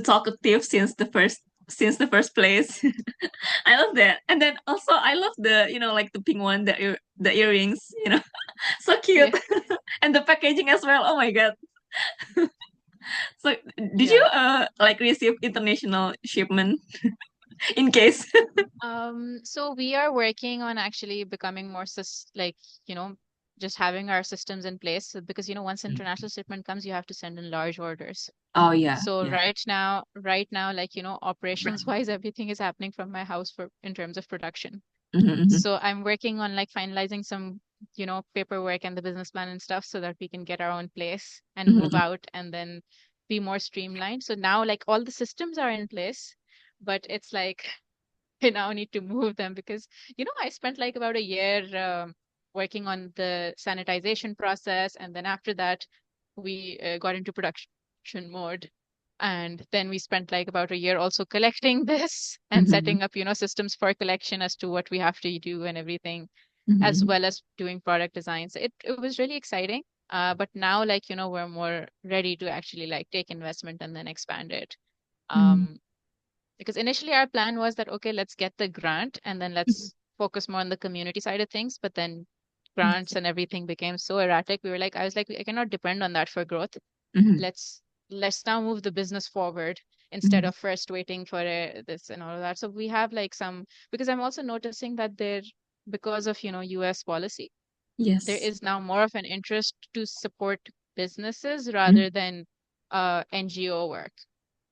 talk active since the first place. I love that. And then also I love the like the pink one, the earrings, so cute. Yeah. And the packaging as well. Oh my God. So did you Yeah. like receive international shipment in case? So we are working on actually becoming more like, just having our systems in place. So because, once international shipment comes, you have to send in large orders. Oh yeah, So yeah. right now, like, operations wise, everything is happening from my house in terms of production. Mm-hmm, So I'm working on like finalizing some, paperwork and the business plan and stuff so that we can get our own place and move mm-hmm, out and then be more streamlined. So now like all the systems are in place, but it's like I now need to move them because, I spent like about a year working on the sanitization process. And then after that, we got into production mode. And then we spent like about a year also collecting this and mm-hmm, setting up, systems for collection as to what we have to do and everything, as mm-hmm, well as doing product designs. It was really exciting. But now, like, we're more ready to actually like take investment and then expand it. mm-hmm, Um, because initially our plan was that, okay, let's get the grant and then let's focus more on the community side of things. But then grants and everything became so erratic. I was like, I cannot depend on that for growth. mm-hmm, Let's now move the business forward instead mm-hmm. of first waiting for this and all of that. So we have like because I'm also noticing that because of, US policy, there Yes. is now more of an interest to support businesses Mm. rather than NGO work.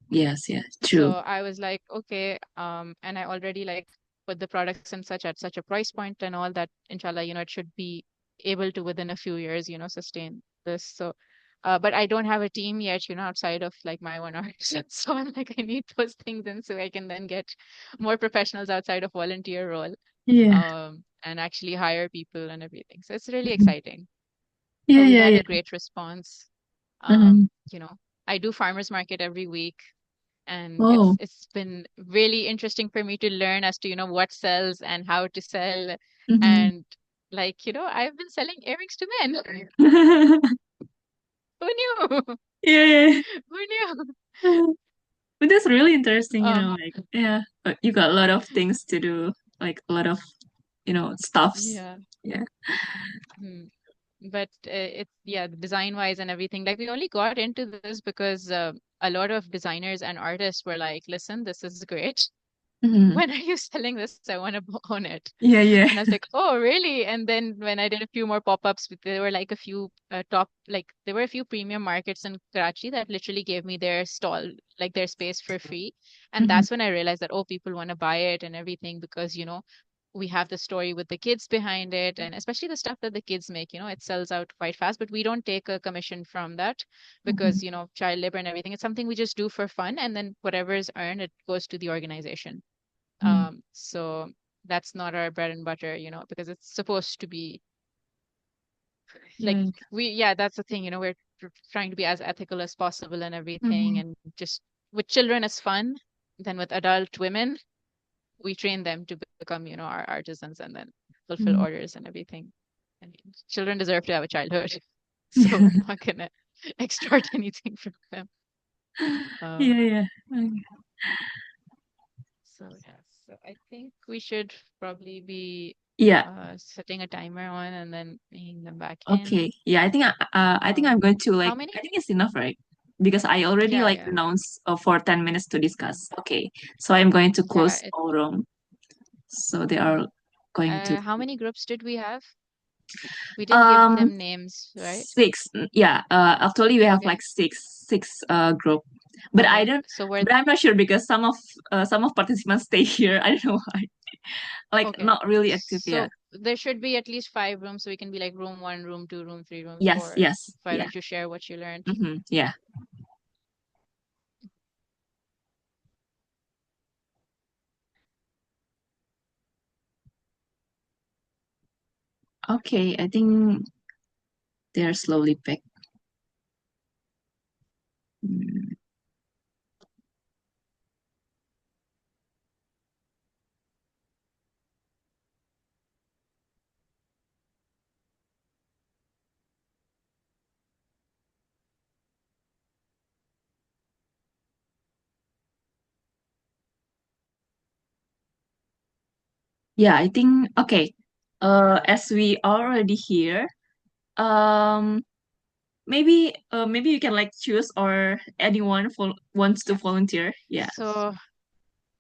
Yes, yes, So true. I was like, okay, and I already like put the products and such at such a price point and all that, inshallah, it should be able to within a few years, sustain this. So, but I don't have a team yet, outside of like my one artisan. So I'm like, I need those things in so I can then get more professionals outside of volunteer role, Yeah. and actually hire people and everything. So it's really Mhm. exciting. Yeah, We've yeah, had a yeah. great response. Um, You know, I do farmers market every week and it's oh. it's been really interesting for me to learn as to what sells and how to sell Mhm. and like I've been selling earrings to men. Who knew? Yeah, yeah. Who knew? Yeah. But that's really interesting, um like, yeah, you got a lot of things to do, like a lot of, stuffs. yeah. Yeah. Hmm. But it's yeah, design wise and everything, like we only got into this because a lot of designers and artists were like, listen, this is great, Mhm. when are you selling this? I want to own it. Yeah, yeah. And I was like, oh, really? And then when I did a few more pop-ups, there were like a few there were a few premium markets in Karachi that literally gave me their stall, like their space for free. And Mhm. that's when I realized that, oh, people want to buy it and everything because, we have the story with the kids behind it. And especially the stuff that the kids make, it sells out quite fast, but we don't take a commission from that Mhm. because, child labor and everything. It's something we just do for fun. And then whatever is earned, it goes to the organization. Mhm. So that's not our bread and butter, because it's supposed to be like Yeah. yeah, that's the thing, we're trying to be as ethical as possible and everything. Mhm. And just with children, it's fun. Then with adult women, we train them to become, our artisans and then fulfill Mhm. orders and everything. I mean, children deserve to have a childhood, so we're not gonna extort anything from them. Yeah, Um, yeah. so yeah, so I think we should probably be Yeah. setting a timer on and then bringing them back in. Okay. Yeah, I think I'm Um, going to how like many? I think it's enough, right? Because I already Yeah, like yeah, announced for 10 minutes to discuss. Okay. So I'm going to yeah. close all room. So they are going to How many groups did we have? We didn't give um them names, right? six. Yeah. Actually we have Okay, like six group. But I okay. don't So we're but I'm not sure because some of participants stay here. I don't know why. Like okay. not really active yet. So there should be at least 5 rooms, so we can be like room one, room two, room three, room Yes, four. yes. Why Yeah. don't you share what you learned? Yeah. Okay, I think they're slowly back. Mm. Yeah, I think okay. As we already here, um, maybe you can like choose or anyone wants to Yeah. volunteer. Yeah. So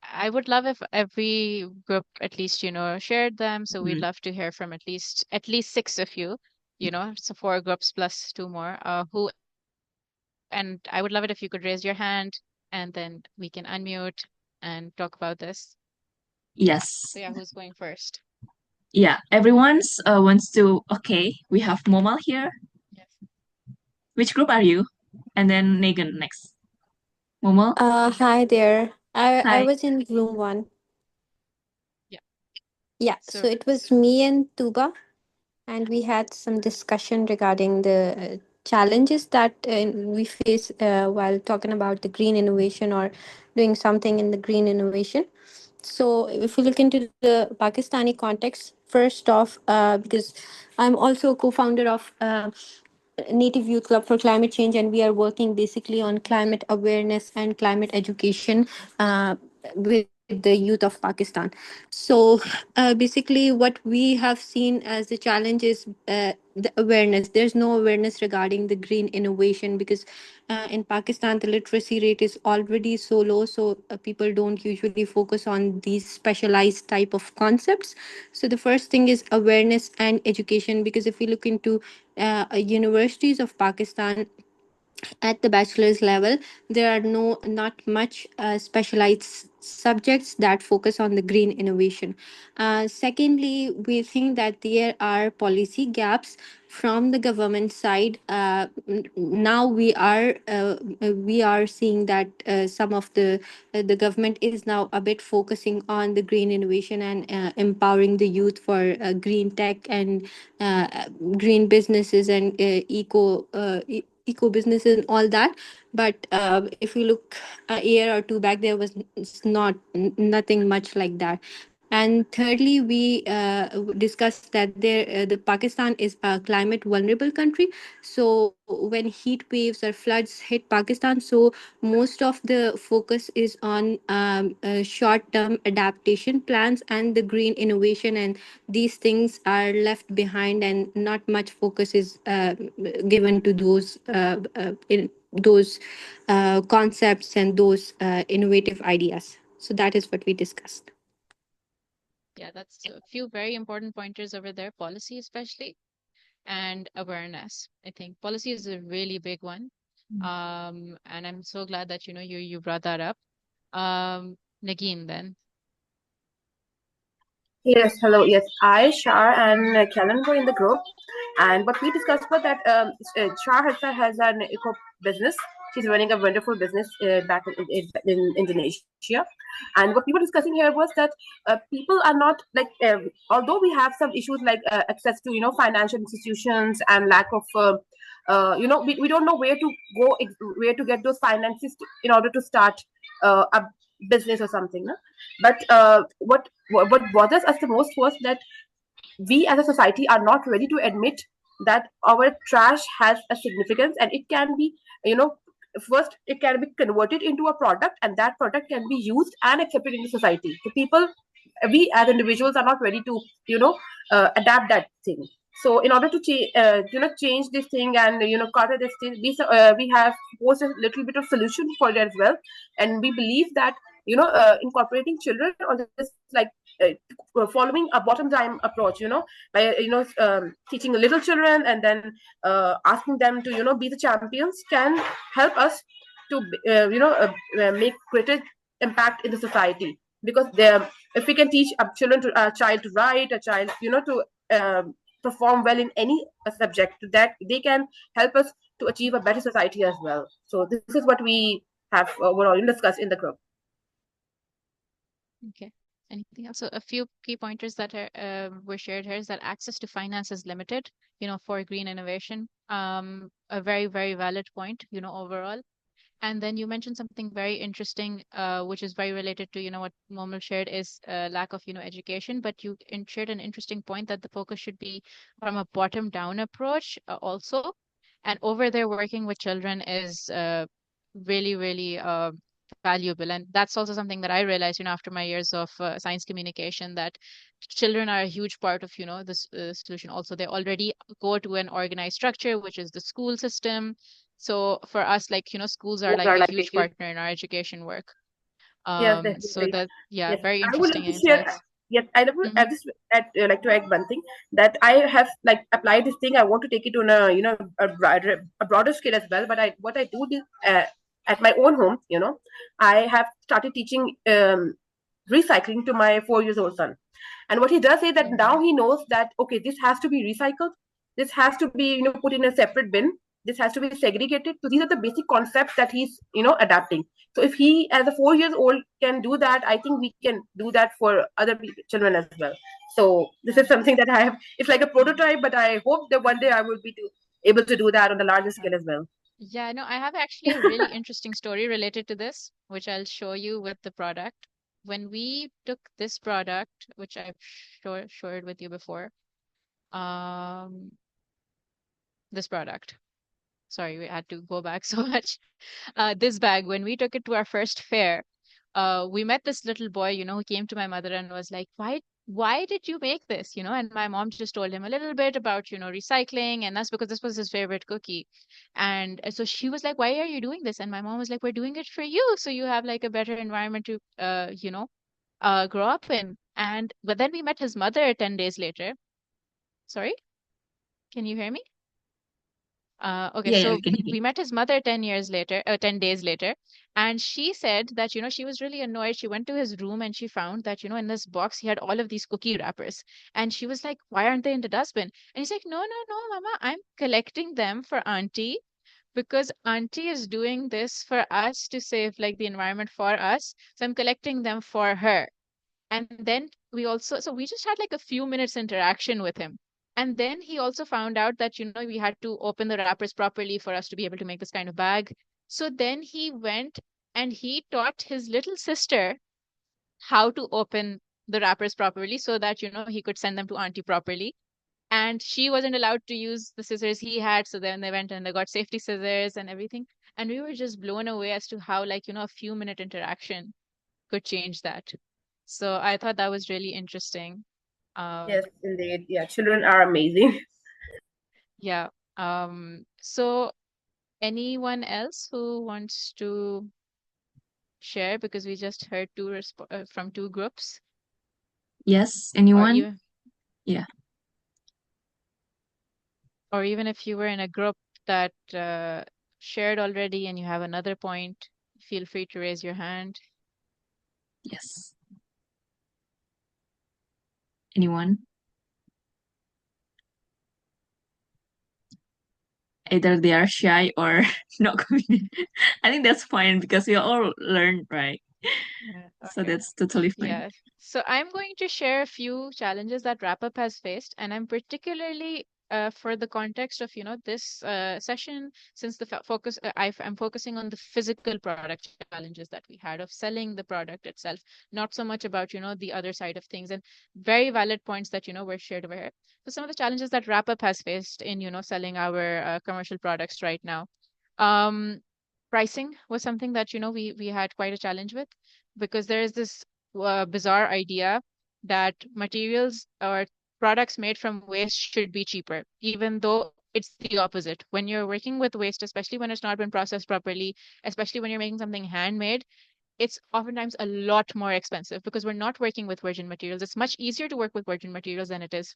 I would love if every group at least, shared them. So we'd Mm. love to hear from at least six of you, so four groups plus two more. And I would love it if you could raise your hand and then we can unmute and talk about this. So Yes. yeah, who's going first? Yeah. Everyone's wants to. Okay, we have Momal here. Yes. Which group are you? And then Megan next. Momal. Hi there. I Hi. was in room one. Yeah. Yeah, so So it was me and Tuba, and we had some discussion regarding the challenges that we face while talking about the green innovation or doing something in the green innovation. So, if we look into the Pakistani context, first off, because I'm also a co-founder of Native Youth Club for Climate Change, and we are working basically on climate awareness and climate education with the youth of Pakistan. So, basically, what we have seen as the challenge is the awareness. There's no awareness regarding the green innovation because in Pakistan, the literacy rate is already so low, so people don't usually focus on these specialized type of concepts. So the first thing is awareness and education, because if we look into universities of Pakistan, at the bachelor's level there are not much specialized subjects that focus on the green innovation. Secondly, we think that there are policy gaps from the government side. Now we are seeing that some of the government is now a bit focusing on the green innovation and empowering the youth for green tech and green businesses and eco businesses and all that. But if you look a year or two back, there was nothing much like that. And thirdly, we discussed that the Pakistan is a climate vulnerable country. So when heat waves or floods hit Pakistan, so most of the focus is on short term adaptation plans and the green innovation, and these things are left behind, and not much focus is given to those concepts and those innovative ideas. So that is what we discussed. Yeah, that's a few very important pointers over there, policy especially, and awareness. I think policy is a really big one. And I'm so glad that, you brought that up. Nagin then. Yes, hello. Yes, I, Shar, and Kellen were in the group, and what we discussed was that Shar herself has an eco business. She's running a wonderful business back in Indonesia, and what we were discussing here was that people are not like, although we have some issues like access to financial institutions and lack of we don't know where to go, where to get those finances in order to start a business or something. No? But what bothers us the most was that we as a society are not ready to admit that our trash has a significance, and it can be, you know first it can be converted into a product, and that product can be used and accepted in the society. The people, we as individuals are not ready to adapt that thing. So in order to change this thing and counter this thing, we have posed a little bit of solution for it as well. And we believe that incorporating children on this, like following a bottom time approach, by teaching little children and then asking them to be the champions, can help us to make greater impact in the society. Because if we can teach a child to write, a child to perform well in any subject, that they can help us to achieve a better society as well. So this is what we have overall discussed in the group. Okay. Anything else? So a few key pointers that were shared here is that access to finance is limited, for green innovation. A very, very valid point, overall. And then you mentioned something very interesting, which is very related to, what Momal shared is lack of, education. But you shared an interesting point that the focus should be from a bottom-down approach also. And over there, working with children is really, really valuable. And that's also something that I realized, after my years of science communication, that children are a huge part of, this solution. Also, they already go to an organized structure, which is the school system. So for us, like, schools are like a huge partner in our education work. Yes, So definitely. that, yeah, Yes, very I would interesting like to share. insights. Yes, Hmm. I just like to add one thing, that I have like applied this thing. I want to take it on a broader scale as well. But what I do is, at my own home, I have started teaching recycling to my 4 years old son. And what he does is that now he knows that, okay, this has to be recycled, this has to be put in a separate bin, this has to be segregated. So these are the basic concepts that he's adapting. So if he, as a 4 years old, can do that, I think we can do that for other children as well. So this is something that I have. It's like a prototype, but I hope that one day I will be able to do that on a larger scale as well. Yeah, no, I have actually a really interesting story related to this, which I'll show you with the product. When we took this product, which I've shared with you before, um, this product. Sorry, we had to go back so much. This bag, when we took it to our first fair, we met this little boy, who came to my mother and was like, why did you make this? And my mom just told him a little bit about, recycling, and that's because this was his favorite cookie. And so she was like, why are you doing this? And my mom was like, we're doing it for you, so you have like a better environment to, grow up in. But then we met his mother 10 days later. Sorry, can you hear me? Okay, Yeah, yeah, we so can hear you. we met his mother 10 years later, 10 days later, and she said that, she was really annoyed. She went to his room and she found that, in this box, he had all of these cookie wrappers. And she was like, why aren't they in the dustbin? And he's like, no, no, no, Mama, I'm collecting them for Auntie because Auntie is doing this for us to save like the environment for us. So I'm collecting them for her. And then so we just had like a few minutes interaction with him. And then he also found out that, we had to open the wrappers properly for us to be able to make this kind of bag. So then he went and he taught his little sister how to open the wrappers properly so that, he could send them to Auntie properly. And she wasn't allowed to use the scissors he had. So then they went and they got safety scissors and everything. And we were just blown away as to how, like, a few minute interaction could change that. So I thought that was really interesting. Yes, Um, indeed. Yeah, children are amazing. yeah. So anyone else who wants to share because we just heard from two groups, Yes, or anyone? even Yeah. or even if you were in a group that shared already and you have another point, feel free to raise your hand. Yes. Anyone? Either they are shy or not confident. I think that's fine because we all learn, right? Yeah, So okay. that's totally fine. Yeah. So I'm going to share a few challenges that WrapUp has faced, and I'm particularly for the context of, this session, since the focus I'm focusing on the physical product challenges that we had of selling the product itself, not so much about, the other side of things, and very valid points that, were shared over here. So some of the challenges that WrapUp has faced in, selling our commercial products right now. Um, Pricing was something that, we had quite a challenge with because there is this bizarre idea that materials or products made from waste should be cheaper, even though it's the opposite. When you're working with waste, especially when it's not been processed properly, especially when you're making something handmade, it's oftentimes a lot more expensive because we're not working with virgin materials. It's much easier to work with virgin materials than it is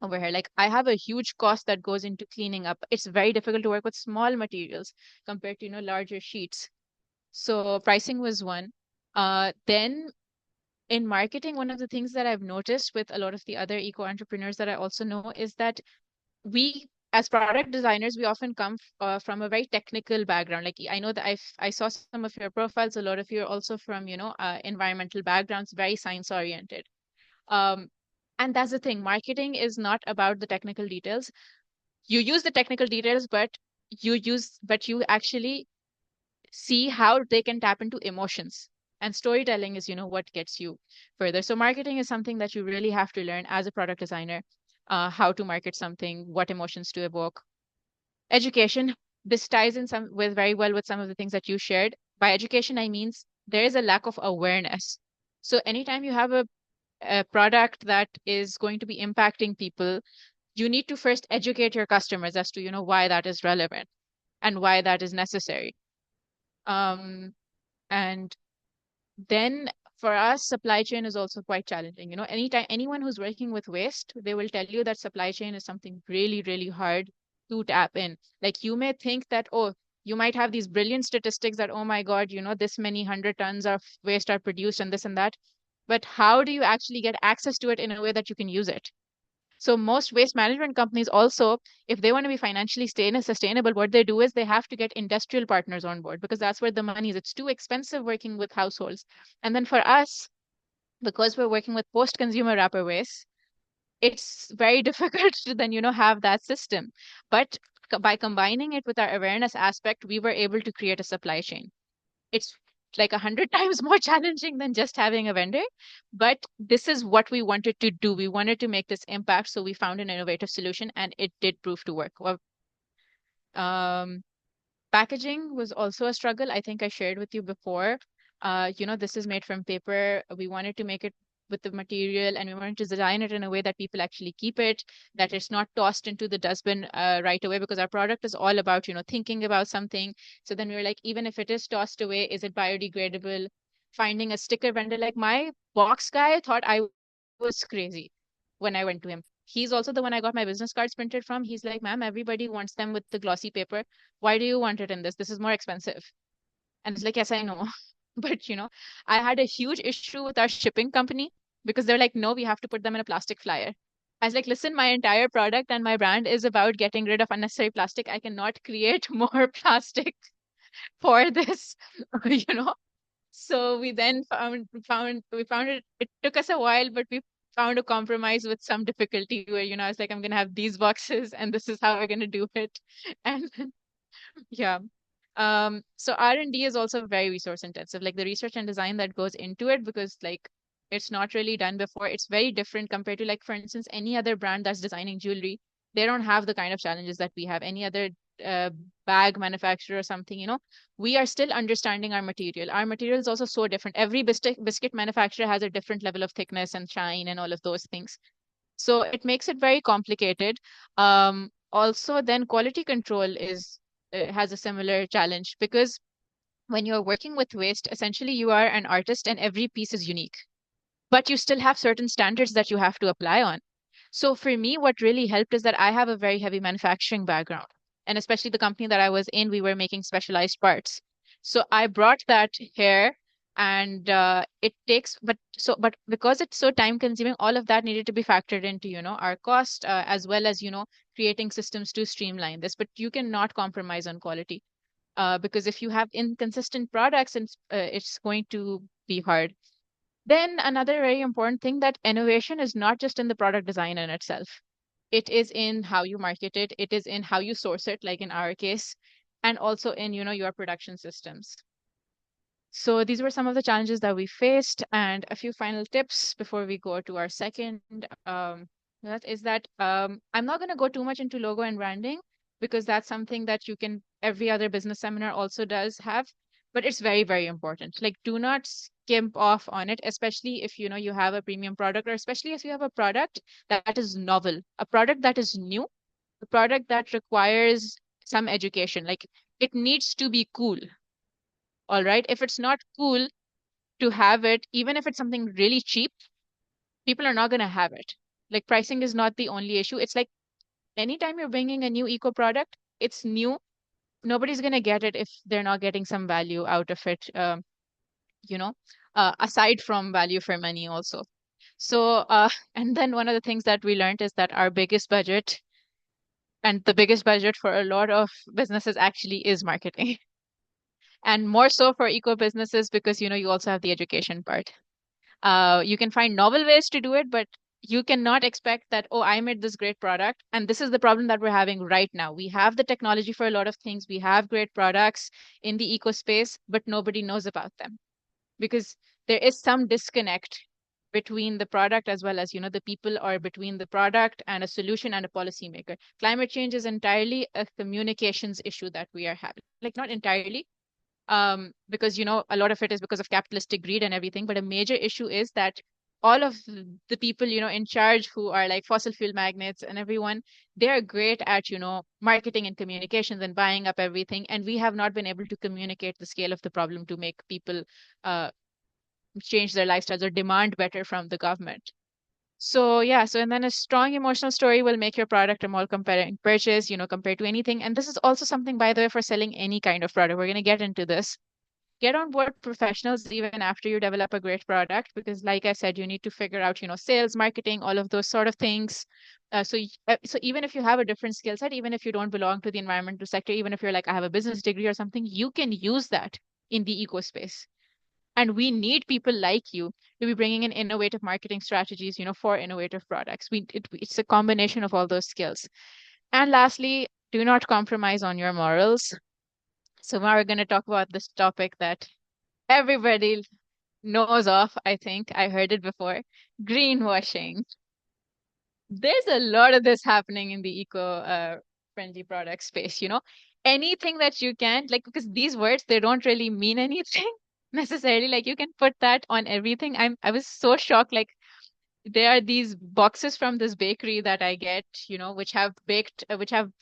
over here. Like I have a huge cost that goes into cleaning up. It's very difficult to work with small materials compared to, larger sheets. So pricing was one. Then in marketing, one of the things that I've noticed with a lot of the other eco entrepreneurs that I also know is that we, as product designers, we often come from a very technical background. Like I know that I saw some of your profiles. A lot of you are also from, environmental backgrounds, very science oriented. Um, and that's the thing. Marketing is not about the technical details. You use the technical details, but you actually see how they can tap into emotions. And storytelling is, what gets you further. So marketing is something that you really have to learn as a product designer, how to market something, what emotions to evoke. Education, this ties in some with very well with some of the things that you shared. By education, I mean there is a lack of awareness. So anytime you have a product that is going to be impacting people, you need to first educate your customers as to, why that is relevant and why that is necessary. Um, and then for us, supply chain is also quite challenging. Anytime anyone who's working with waste, they will tell you that supply chain is something really, really hard to tap in. Like you may think that, oh, you might have these brilliant statistics that, oh my God, this many 100 tons of waste are produced and this and that. But how do you actually get access to it in a way that you can use it? So most waste management companies also, if they want to be financially sustainable, what they do is they have to get industrial partners on board because that's where the money is. It's too expensive working with households. And then for us, because we're working with post-consumer wrapper waste, it's very difficult to then, have that system. But by combining it with our awareness aspect, we were able to create a supply chain. It's like 100 times more challenging than just having a vendor. But this is what we wanted to do. We wanted to make this impact. So we found an innovative solution and it did prove to work. Well, um, packaging was also a struggle. I think I shared with you before. This is made from paper. We wanted to make it with the material and we wanted to design it in a way that people actually keep it, that it's not tossed into the dustbin right away because our product is all about, thinking about something. So then we were like, even if it is tossed away, is it biodegradable? Finding a sticker vendor, like my box guy thought I was crazy when I went to him. He's also the one I got my business cards printed from. He's like, ma'am, everybody wants them with the glossy paper. Why do you want it in this? This is more expensive. And it's like, yes, I know. But, I had a huge issue with our shipping company because they're like, no, we have to put them in a plastic flyer. I was like, listen, my entire product and my brand is about getting rid of unnecessary plastic. I cannot create more plastic for this, you know. So we then found it. It took us a while, but we found a compromise with some difficulty where, I was like, I'm gonna have these boxes and this is how we're gonna do it. And yeah. So R&D is also very resource intensive, like the research and design that goes into it, because like it's not really done before. It's very different compared to, like, for instance, any other brand that's designing jewelry. They don't have the kind of challenges that we have. Any other uh, bag manufacturer or something, we are still understanding our material. Our material is also so different. Every biscuit manufacturer has a different level of thickness and shine and all of those things. So it makes it very complicated. Also, then quality control is has a similar challenge because when you're working with waste, essentially you are an artist and every piece is unique, but you still have certain standards that you have to apply on. So for me, what really helped is that I have a very heavy manufacturing background. And especially the company that I was in, we were making specialized parts. So I brought that here and it takes, but because it's so time consuming, all of that needed to be factored into, our cost, as well as, creating systems to streamline this. But you cannot compromise on quality, because if you have inconsistent products, and it's going to be hard. Then another very important thing, that innovation is not just in the product design in itself. It is in how you market it, it is in how you source it, like in our case, and also in, your production systems. So these were some of the challenges that we faced, and a few final tips before we go to our second. That is that I'm not going to go too much into logo and branding, because that's something that every other business seminar also does have, but it's very, very important. Like, do not skimp off on it, especially if you have a premium product, or especially if you have a product that is novel, a product that is new, a product that requires some education. Like, it needs to be cool. All right. If it's not cool to have it, even if it's something really cheap, people are not going to have it. Like, pricing is not the only issue. It's like anytime you're bringing a new eco product, it's new. Nobody's going to get it if they're not getting some value out of it, you know, aside from value for money also. So, and then one of the things that we learned is that our biggest budget, and the biggest budget for a lot of businesses, actually is marketing. And more so for eco businesses, because you also have the education part. You can find novel ways to do it, but you cannot expect that, oh, I made this great product. And this is the problem that we're having right now. We have the technology for a lot of things. We have great products in the eco space, but nobody knows about them, because there is some disconnect between the product as well as, the people, or between the product and a solution and a policymaker. Climate change is entirely a communications issue that we are having. Like, not entirely, because a lot of it is because of capitalistic greed and everything, but a major issue is that all of the people in charge, who are like fossil fuel magnates and everyone, they're great at marketing and communications and buying up everything, and we have not been able to communicate the scale of the problem to make people uh, change their lifestyles or demand better from the government. So yeah, so and then a strong emotional story will make your product a more comparing purchase, compared to anything. And this is also something, by the way, for selling any kind of product. We're going to get into this. Get on board professionals even after you develop a great product, because like I said, you need to figure out, sales, marketing, all of those sort of things. So even if you have a different skill set, even if you don't belong to the environmental sector, even if you're like, I have a business degree or something, you can use that in the eco space. And we need people like you to be bringing in innovative marketing strategies, for innovative products. It's a combination of all those skills. And lastly, do not compromise on your morals. So now we're going to talk about this topic that everybody knows of. I think I heard it before. Greenwashing. There's a lot of this happening in the eco friendly product space, Anything that you can, like, because these words, they don't really mean anything necessarily. Like, you can put that on everything. I was so shocked. Like, there are these boxes from this bakery that I get, which have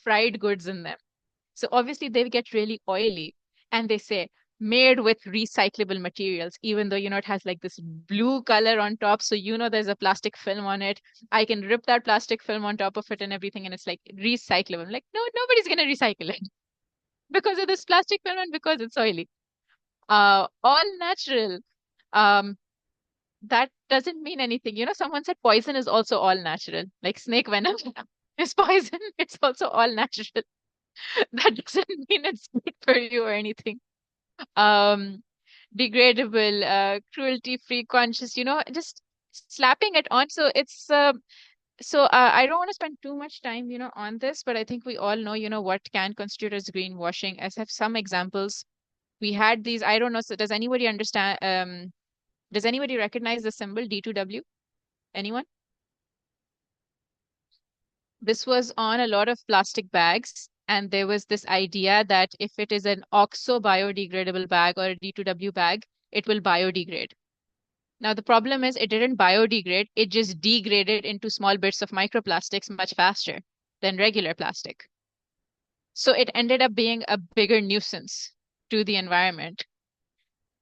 fried goods in them. So obviously they get really oily, and they say made with recyclable materials, even though, it has like this blue color on top. So, there's a plastic film on it. I can rip that plastic film on top of it and everything, and it's like recyclable. I'm like, no, nobody's going to recycle it because of this plastic film and because it's oily. All natural. Um, that doesn't mean anything. Someone said poison is also all natural, like snake venom is poison. It's also all natural. That doesn't mean it's good for you or anything. Um, Degradable, cruelty free, conscious, just slapping it on. So it's I don't want to spend too much time, on this, but I think we all know, what can constitute as greenwashing. As have some examples. We had these, I don't know, so does anybody understand, does anybody recognize the symbol D2W? Anyone? This was on a lot of plastic bags, and there was this idea that if it is an oxo biodegradable bag or a D2W bag, it will biodegrade. Now, the problem is it didn't biodegrade, it just degraded into small bits of microplastics much faster than regular plastic. So it ended up being a bigger nuisance to the environment.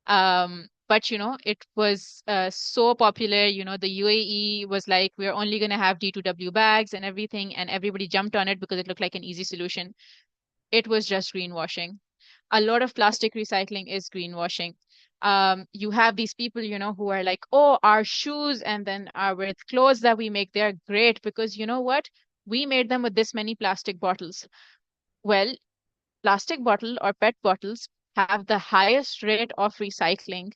But it was so popular. The UAE was like, we're only going to have D2W bags and everything, and everybody jumped on it because it looked like an easy solution. It was just greenwashing. A lot of plastic recycling is greenwashing. You have these people, who are like, oh, our shoes and then our clothes that we make, they're great because you know what? We made them with this many plastic bottles. Well, plastic bottle or PET bottles have the highest rate of recycling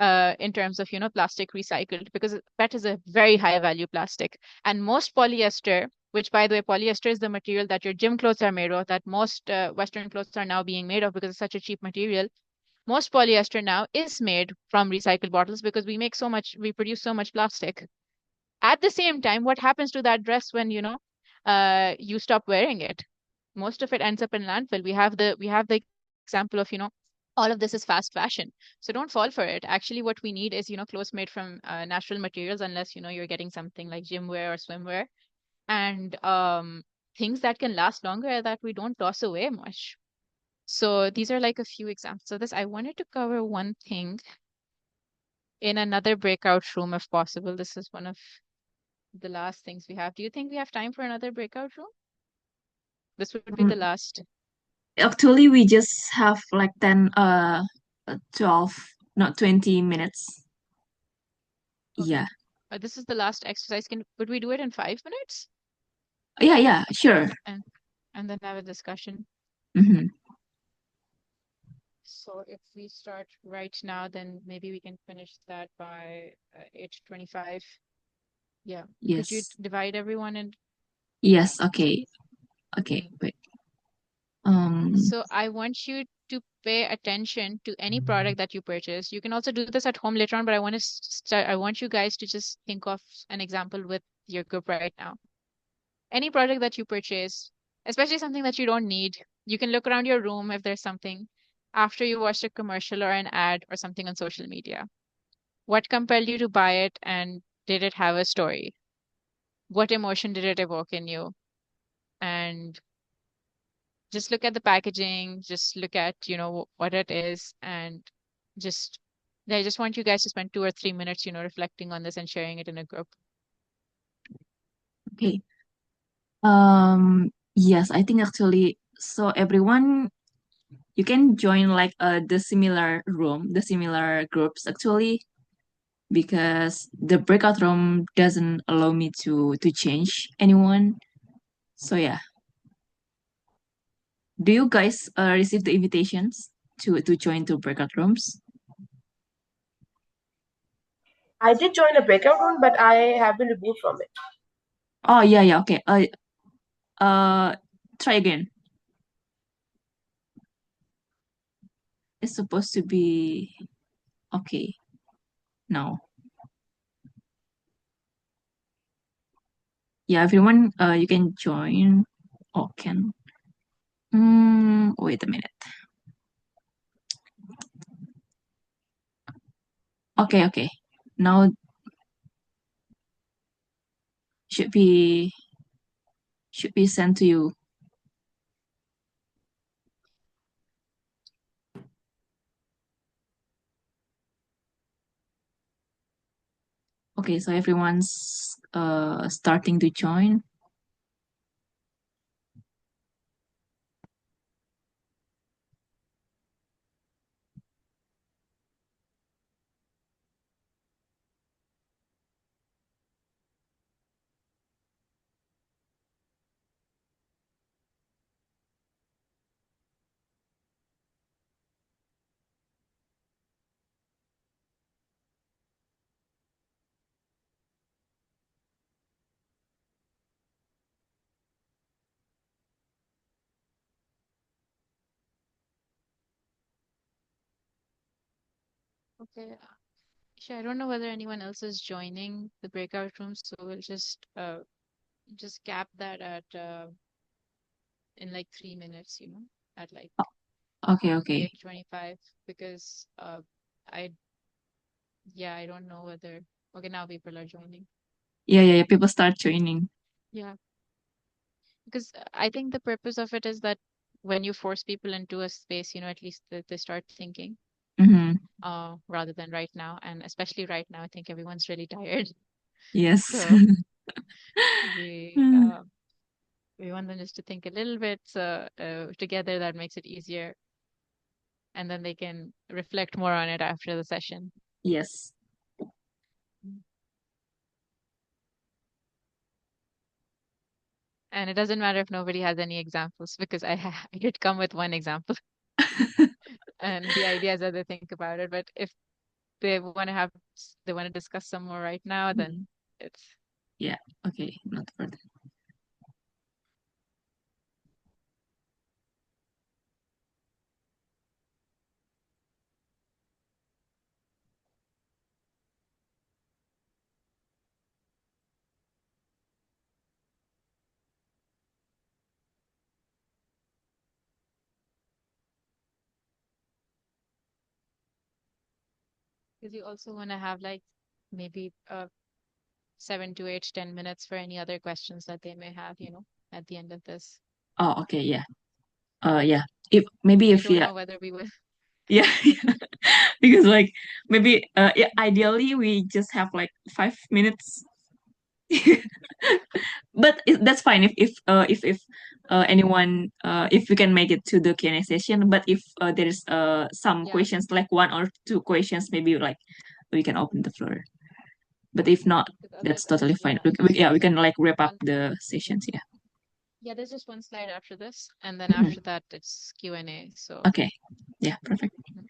in terms of plastic recycled, because PET is a very high value plastic, and most polyester, which by the way, polyester is the material that your gym clothes are made of, that most Western clothes are now being made of because it's such a cheap material. Most polyester now is made from recycled bottles because we produce so much plastic. At the same time, what happens to that dress when you stop wearing it? Most of it ends up in landfill. We have the example of all of this is fast fashion. So don't fall for it. Actually, what we need is clothes made from natural materials, unless you're getting something like gym wear or swimwear, and things that can last longer, that we don't toss away much. So these are like a few examples of this. I wanted to cover one thing in another breakout room if possible. This is one of the last things we have. Do you think we have time for another breakout room? This would be the Um, last. Actually, we just have like 10, 12, not 20 minutes. Okay. Yeah. This is the last exercise. Could we do it in 5 minutes? Yeah, yeah, sure. And then have a discussion. Mm-hmm. So if we start right now, then maybe we can finish that by 8:25. Yeah. Could you Yes. divide everyone in? Yes, okay. Okay, Mm. wait. So I want you to pay attention to any product that you purchase. You can also do this at home later on, but I want you guys to just think of an example with your group right now. Any product that you purchase, especially something that you don't need, you can look around your room if there's something after you watched a commercial or an ad or something on social media. What compelled you to buy it, and did it have a story? What emotion did it evoke in you? And just look at the packaging, just look at, what it is, and just I just want you guys to spend 2 or 3 minutes, reflecting on this and sharing it in a group. Okay. Yes, I think actually, so everyone, you can join like the similar room, the similar groups actually, because the breakout room doesn't allow me to change anyone. So yeah, do you guys receive the invitations to join to breakout rooms? I did join a breakout room, but I have been removed from it. Oh yeah, yeah, okay. Uh, try again. It's supposed to be okay now. Yeah, everyone, you can join. Oh, can. Wait a minute. Okay, okay. Now should be should be sent to you. Okay, so everyone's starting to join. Okay. Sure, I don't know whether anyone else is joining the breakout room, so we'll just cap that at in like 3 minutes, at like Okay, okay. 8:25, because I yeah, I don't know whether. Okay, now people are joining. Yeah, yeah, yeah. People start joining. Yeah, because I think the purpose of it is that when you force people into a space, at least they start thinking. Mm-hmm. rather than right now. And especially right now, I think everyone's really tired. Yes. So we Mm. uh, we want them just to think a little bit together. That makes it easier, and then they can reflect more on it after the session. Yes. And it doesn't matter if nobody has any examples because I did come with one example, and the idea is that they think about it. But if they want to discuss some more right now, then it's Yeah. Okay. Not further. because you also want to have like maybe 7 to 8, 10 minutes for any other questions that they may have, at the end of this. Oh, okay. Yeah. Yeah. If maybe I if don't yeah. know whether we will. Yeah. Because like maybe yeah, ideally we just have like 5 minutes. But that's fine if anyone if we can make it to the Q&A session. But if there is some Yeah, questions, like one or two questions, maybe like we can open the floor. But if not, because that's otherwise, totally fine. yeah, because Yeah, we there's like can like wrap up one. the sessions. Yeah. Yeah, there's just one slide after this, and then Mhm. after that it's Q&A. So Okay. Yeah. Perfect. mhm.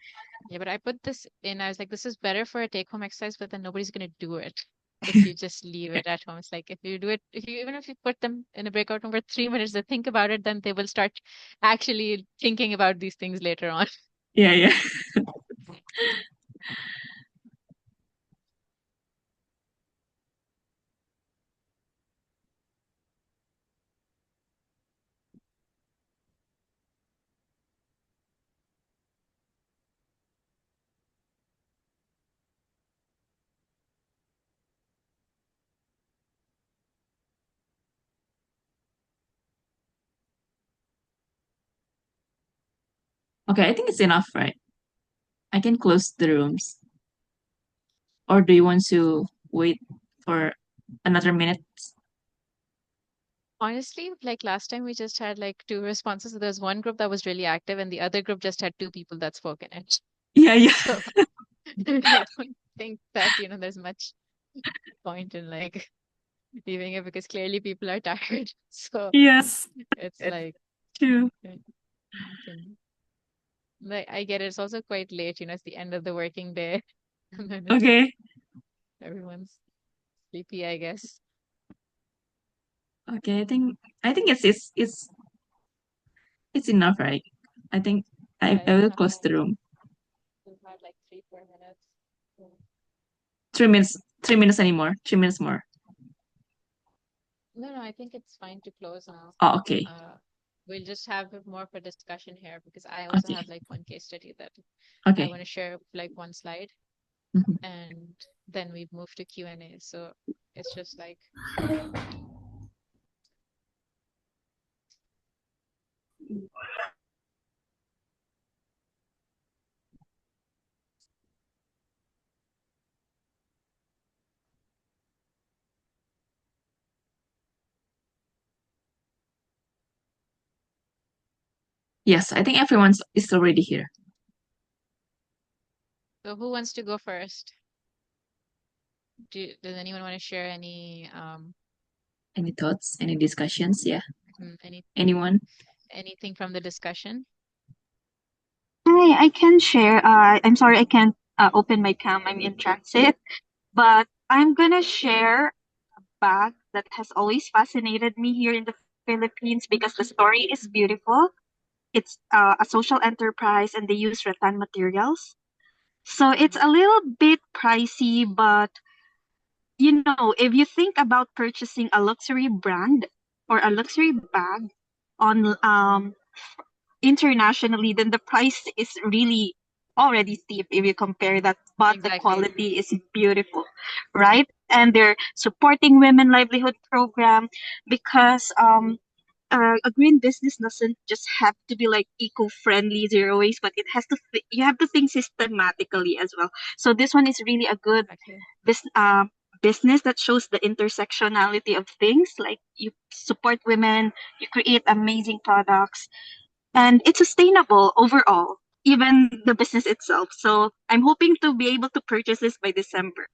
Yeah, but I put this in. I was like, this is better for a take-home exercise, but then nobody's gonna do it if you just leave it at home. It's like if you do it, even if you put them in a breakout room for 3 minutes to think about it, then they will start actually thinking about these things later on. Yeah. Yeah. Okay. I think it's enough, right? I can close the rooms. Or do you want to wait for another minute? Honestly, like last time we just had like two responses. So there's one group that was really active and the other group just had two people that spoke in it. Yeah. Yeah. So I don't think that, there's much point in like leaving it because clearly people are tired. So Yes. it's like, True. you can, like, I get it. It's also quite late, it's the end of the working day. And then Okay. everyone's sleepy, I guess. Okay. I think it's enough, right? I think Yeah, I it's will enough close time. the room. We've had like 3, 4 minutes. So 3 minutes. 3 minutes anymore. 3 minutes more. no, I think it's fine to close now. Oh, okay. We'll just have it more for discussion here because I also Okay. have like one case study that I Okay. want to share like one slide Mhm. and then we move to Q&A. So it's just like Yes, I think everyone's is already here. so who wants to go first? Does anyone want to share Any thoughts? Any discussions? Yeah. any Anyone? anything from the discussion? Hi, I can share. I'm sorry I can't open my cam. I'm in transit, but I'm gonna share a bag that has always fascinated me here in the Philippines because the story is beautiful. It's a social enterprise and they use rattan materials. So it's a little bit pricey, but if you think about purchasing a luxury brand or a luxury bag on internationally, then the price is really already steep if you compare that, but the Exactly. quality is beautiful, right? And they're supporting women livelihood program because a green business doesn't just have to be like eco-friendly, zero waste, but it has to you have to think systematically as well. So this one is really a good Exactly. bus business that shows the intersectionality of things. Like you support women, you create amazing products, and it's sustainable overall, even the business itself. So I'm hoping to be able to purchase this by December.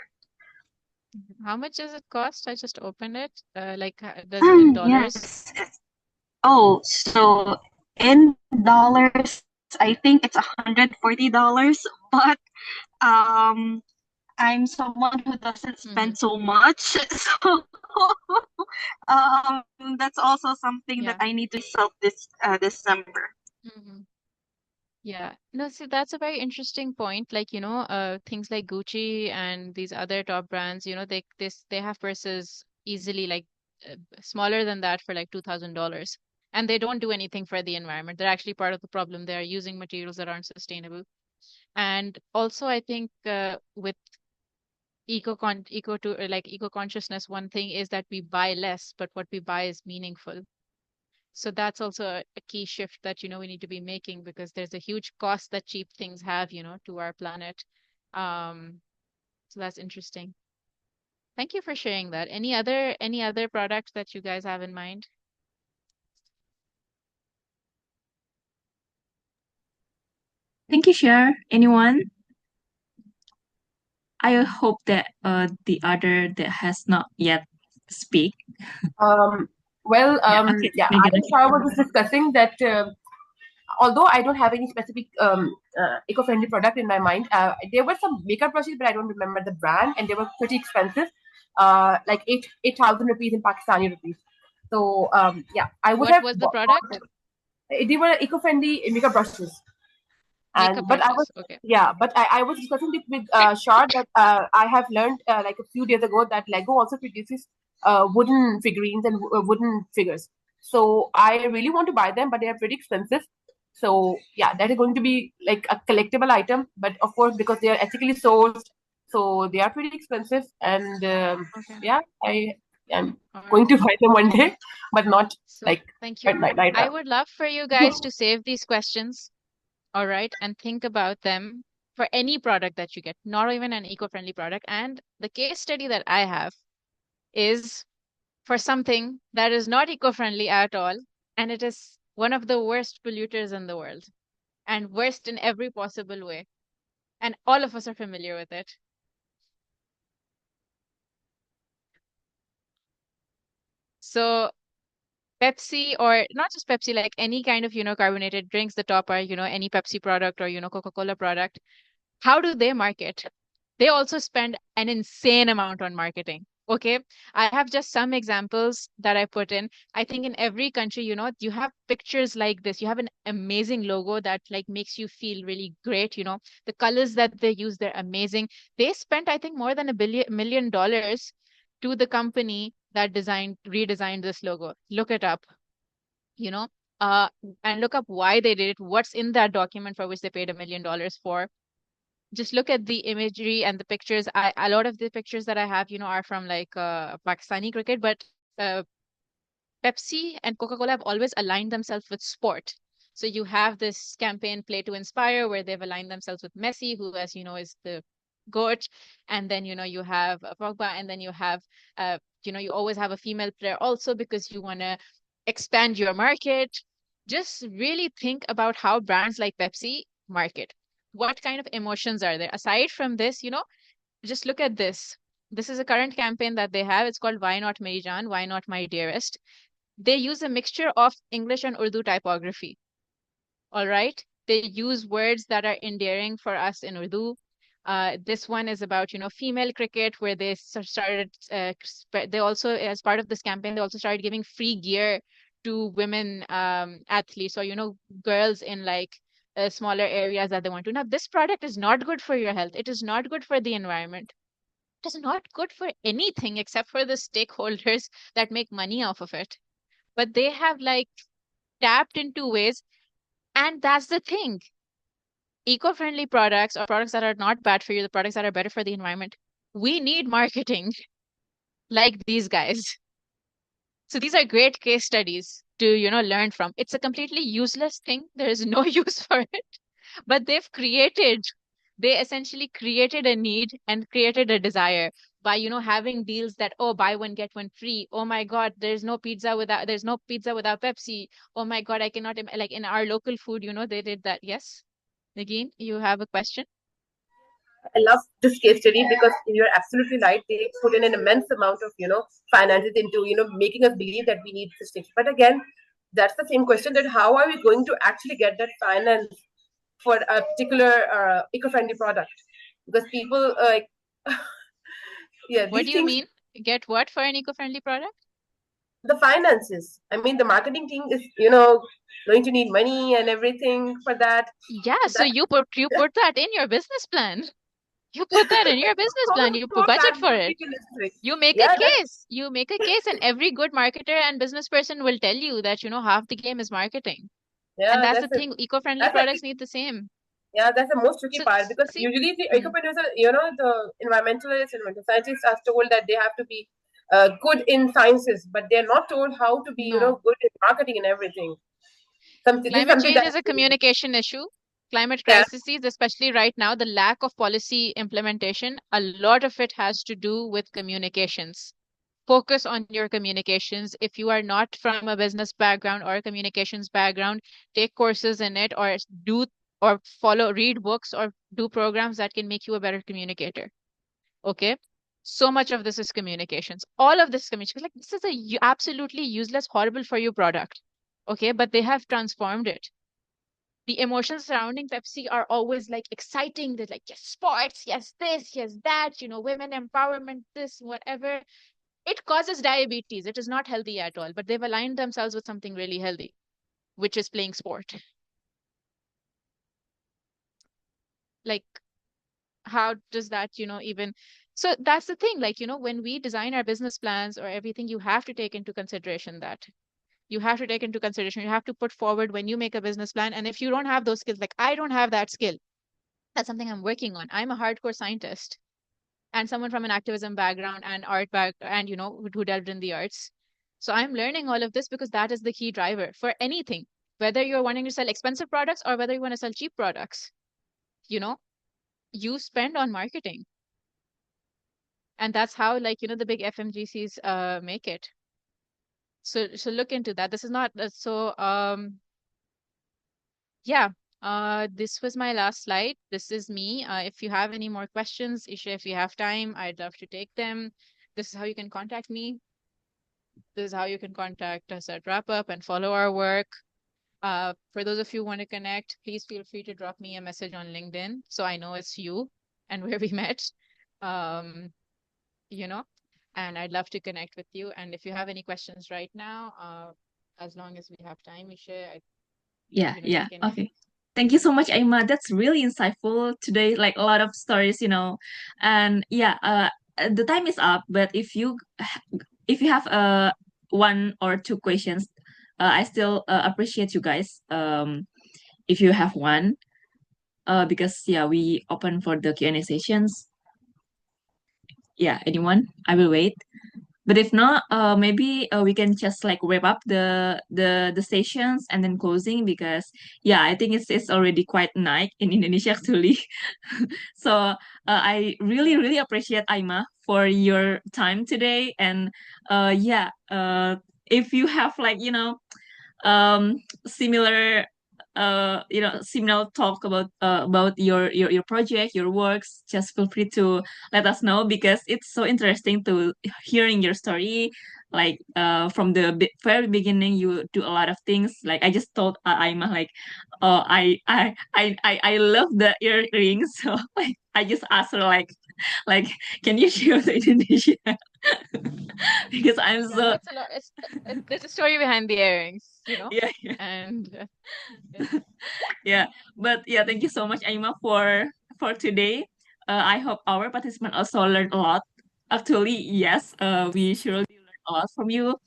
How much does it cost? I just opened it. Like, does in dollars? Yes. Oh, so in dollars, I think it's $140, but um I'm someone who doesn't spend Mm-hmm. so much. So that's also something that Yeah. I need to myself this December. Mm-hmm. Yeah. No, see, that's a very interesting point. Like, things like Gucci and these other top brands, they have purses easily like smaller than that for like $2,000. And they don't do anything for the environment. They're actually part of the problem. They are using materials that aren't sustainable. And also, I think with eco consciousness, one thing is that we buy less, but what we buy is meaningful. So that's also a key shift that, we need to be making because there's a huge cost that cheap things have, to our planet. So that's interesting. Thank you for sharing that. Any other product that you guys have in mind? Thank you, Share. Anyone? I hope that the other that has not yet speak. Um, well, Yeah, okay. yeah, I Megan, and okay. Shah were just discussing that although I don't have any specific eco-friendly product in my mind, there were some makeup brushes, but I don't remember the brand, and they were pretty expensive, like 8,000 rupees in Pakistani rupees. So yeah, I would What have was the bought product? them. They were eco-friendly makeup brushes. Makeup And but I was brushes. Okay. yeah, but I was discussing it with Shar that I have learned like a few days ago that Lego also produces wooden figurines and wooden figures. So I really want to buy them, but they are pretty expensive. So yeah, that is going to be like a collectible item. But of course, because they are ethically sourced, so they are pretty expensive. And Okay. yeah, I am All going right. to buy them one day, but not So like thank you. right I now. would love for you guys to save these questions, all right, and think about them for any product that you get, not even an eco-friendly product. And the case study that I have is for something that is not eco-friendly at all, and it is one of the worst polluters in the world, and worst in every possible way. And all of us are familiar with it. So Pepsi, or not just Pepsi, like any kind of, carbonated drinks, the top are, any Pepsi product or, Coca-Cola product. How do they market? They also spend an insane amount on marketing. Okay. I have just some examples that I put in. I think in every country, you have pictures like this. You have an amazing logo that like makes you feel really great. The colors that they use, they're amazing. They spent, I think, more than $1 million to the company that redesigned this logo. Look it up, you know, uh, and look up why they did it, what's in that document for which they paid $1 million for. Just look at the imagery and the pictures. A lot of the pictures that I have, are from like Pakistani cricket, but uh, Pepsi and Coca-Cola have always aligned themselves with sport. So you have this campaign Play to Inspire where they've aligned themselves with Messi, who, as you know, is the GOAT. And then, you have Pogba, and then you have, you always have a female player also because you want to expand your market. Just really think about how brands like Pepsi market. What kind of emotions are there? Aside from this, just look at this. This is a current campaign that they have. It's called Why Not Meri Jaan? Why Not My Dearest? They use a mixture of English and Urdu typography. All right. They use words that are endearing for us in Urdu. This one is about, female cricket, where they started, they also, as part of this campaign, they also started giving free gear to women athletes or, girls in like smaller areas that they want to. Now, this product is not good for your health. It is not good for the environment. It is not good for anything except for the stakeholders that make money off of it. But they have like tapped into ways. And that's the thing. Eco-friendly products or products that are not bad for you, the products that are better for the environment, we need marketing like these guys. So these are great case studies to, learn from. It's a completely useless thing. There is no use for it, but they essentially created a need and created a desire by, having deals that, oh, buy one, get one free. Oh my God, there's no pizza without Pepsi. Oh my God, I cannot, like in our local food, they did that. Yes. Again, you have a question? I love this case study because you're absolutely right. They put in an immense amount of, finances into, making us believe that we need this thing. But again, that's the same question, that how are we going to actually get that finance for a particular eco-friendly product? Because people, yeah, What these do you things, mean? Get what for an eco-friendly product? the finances. I mean, the marketing team is, going to need money and everything for that. Yeah, So so that's you put that in your business plan. You put that in your business plan. You so budget that for would it. be necessary. You make a Yeah, that's case. You make a case, and every good marketer and business person will tell you that, half the game is marketing. And yeah, that's the that's a thing. Eco-friendly that's a products need the same. Yeah, that's the most tricky So, part, because see, usually the mm, eco-producers, the environmentalists, environmental scientists are told that they have to be good in sciences, but they're not told how to be, no. good in marketing and everything. This is Climate something change that, is a communication issue. Climate yeah, crises, especially right now, the lack of policy implementation, a lot of it has to do with communications. Focus on your communications. If you are not from a business background or a communications background, take courses in it, or do or read books or do programs that can make you a better communicator. Okay. So much of this is communications. All of this communication, like this is absolutely useless, horrible for you product. Okay, but they have transformed it. The emotions surrounding Pepsi are always like exciting. They're like, yes, sports, yes, this, yes, that, women empowerment, this, whatever. It causes diabetes. It is not healthy at all, but they've aligned themselves with something really healthy, which is playing sport. Like, how does that, even? So that's the thing. Like, when we design our business plans or everything, you have to take into consideration that. You have to take into consideration, you have to put forward when you make a business plan. And if you don't have those skills, like I don't have that skill, that's something I'm working on. I'm a hardcore scientist and someone from an activism background and art back and who delved in the arts. So I'm learning all of this because that is the key driver for anything, whether you're wanting to sell expensive products or whether you want to sell cheap products. You know, you spend on marketing, and that's how, like, the big FMGCs make it. So look into that. This is not yeah. This was my last slide. This is me. If you have any more questions, Isha, if you have time, I'd love to take them. This is how you can contact me. This is how you can contact us at Wrap Up and follow our work. For those of you who want to connect, please feel free to drop me a message on LinkedIn so I know it's you and where we met. Um, you know, and I'd love to connect with you. And if you have any questions right now, as long as we have time, Isha, Yeah, you yeah. can. Okay. Thank you so much, Aima. That's really insightful today. Like a lot of stories, And yeah, the time is up, but if you have one or two questions, I still appreciate you guys. If you have one, because yeah, we open for the Q&A sessions. Yeah, anyone? I will wait. But if not, maybe we can just like wrap up the sessions and then closing, because yeah, I think it's already quite night in Indonesia actually. So I really appreciate Aima for your time today, and yeah, if you have like similar similar talk about your project, your works, just feel free to let us know, because it's so interesting to hearing your story, like from the very beginning. You do a lot of things. Like I just told Aima, like, oh, I love the earrings. So like I just asked her, like can you share to Indonesia? Because I'm Yeah, no, so it's a lot. There's a story behind the earrings, yeah. and yeah. Yeah, but yeah, thank you so much, Aima, for today. I hope our participant also learned a lot. Actually, yes, we surely learned a lot from you.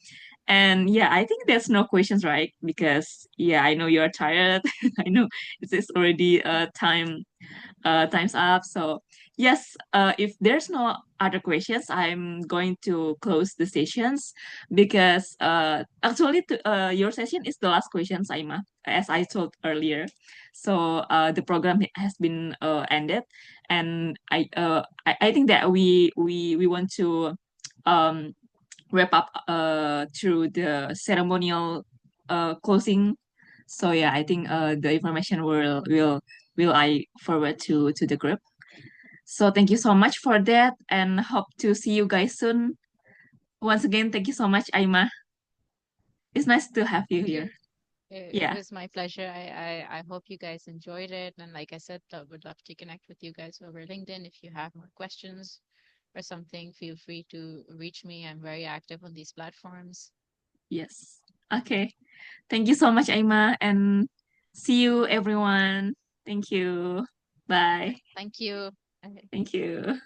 And yeah, I think there's no questions, right? Because yeah, I know you're tired. I know it's already time's up. So yes, if there's no other questions, I'm going to close the sessions because actually your session is the last question, Saima, as I told earlier. So the program has been ended, and I think that we want to um wrap up through the ceremonial closing. So yeah, I think the information will I forward to the group. So thank you so much for that and hope to see you guys soon. Once again, thank you so much, Aima. It's nice to have you Thank you. here. It Yeah, was my pleasure. I hope you guys enjoyed it. And like I said, I would love to connect with you guys over LinkedIn. If you have more questions or something, feel free to reach me. I'm very active on these platforms. yes. Okay. Thank you so much, Aima, and see you everyone. Thank you. Bye. Thank you. Thank you.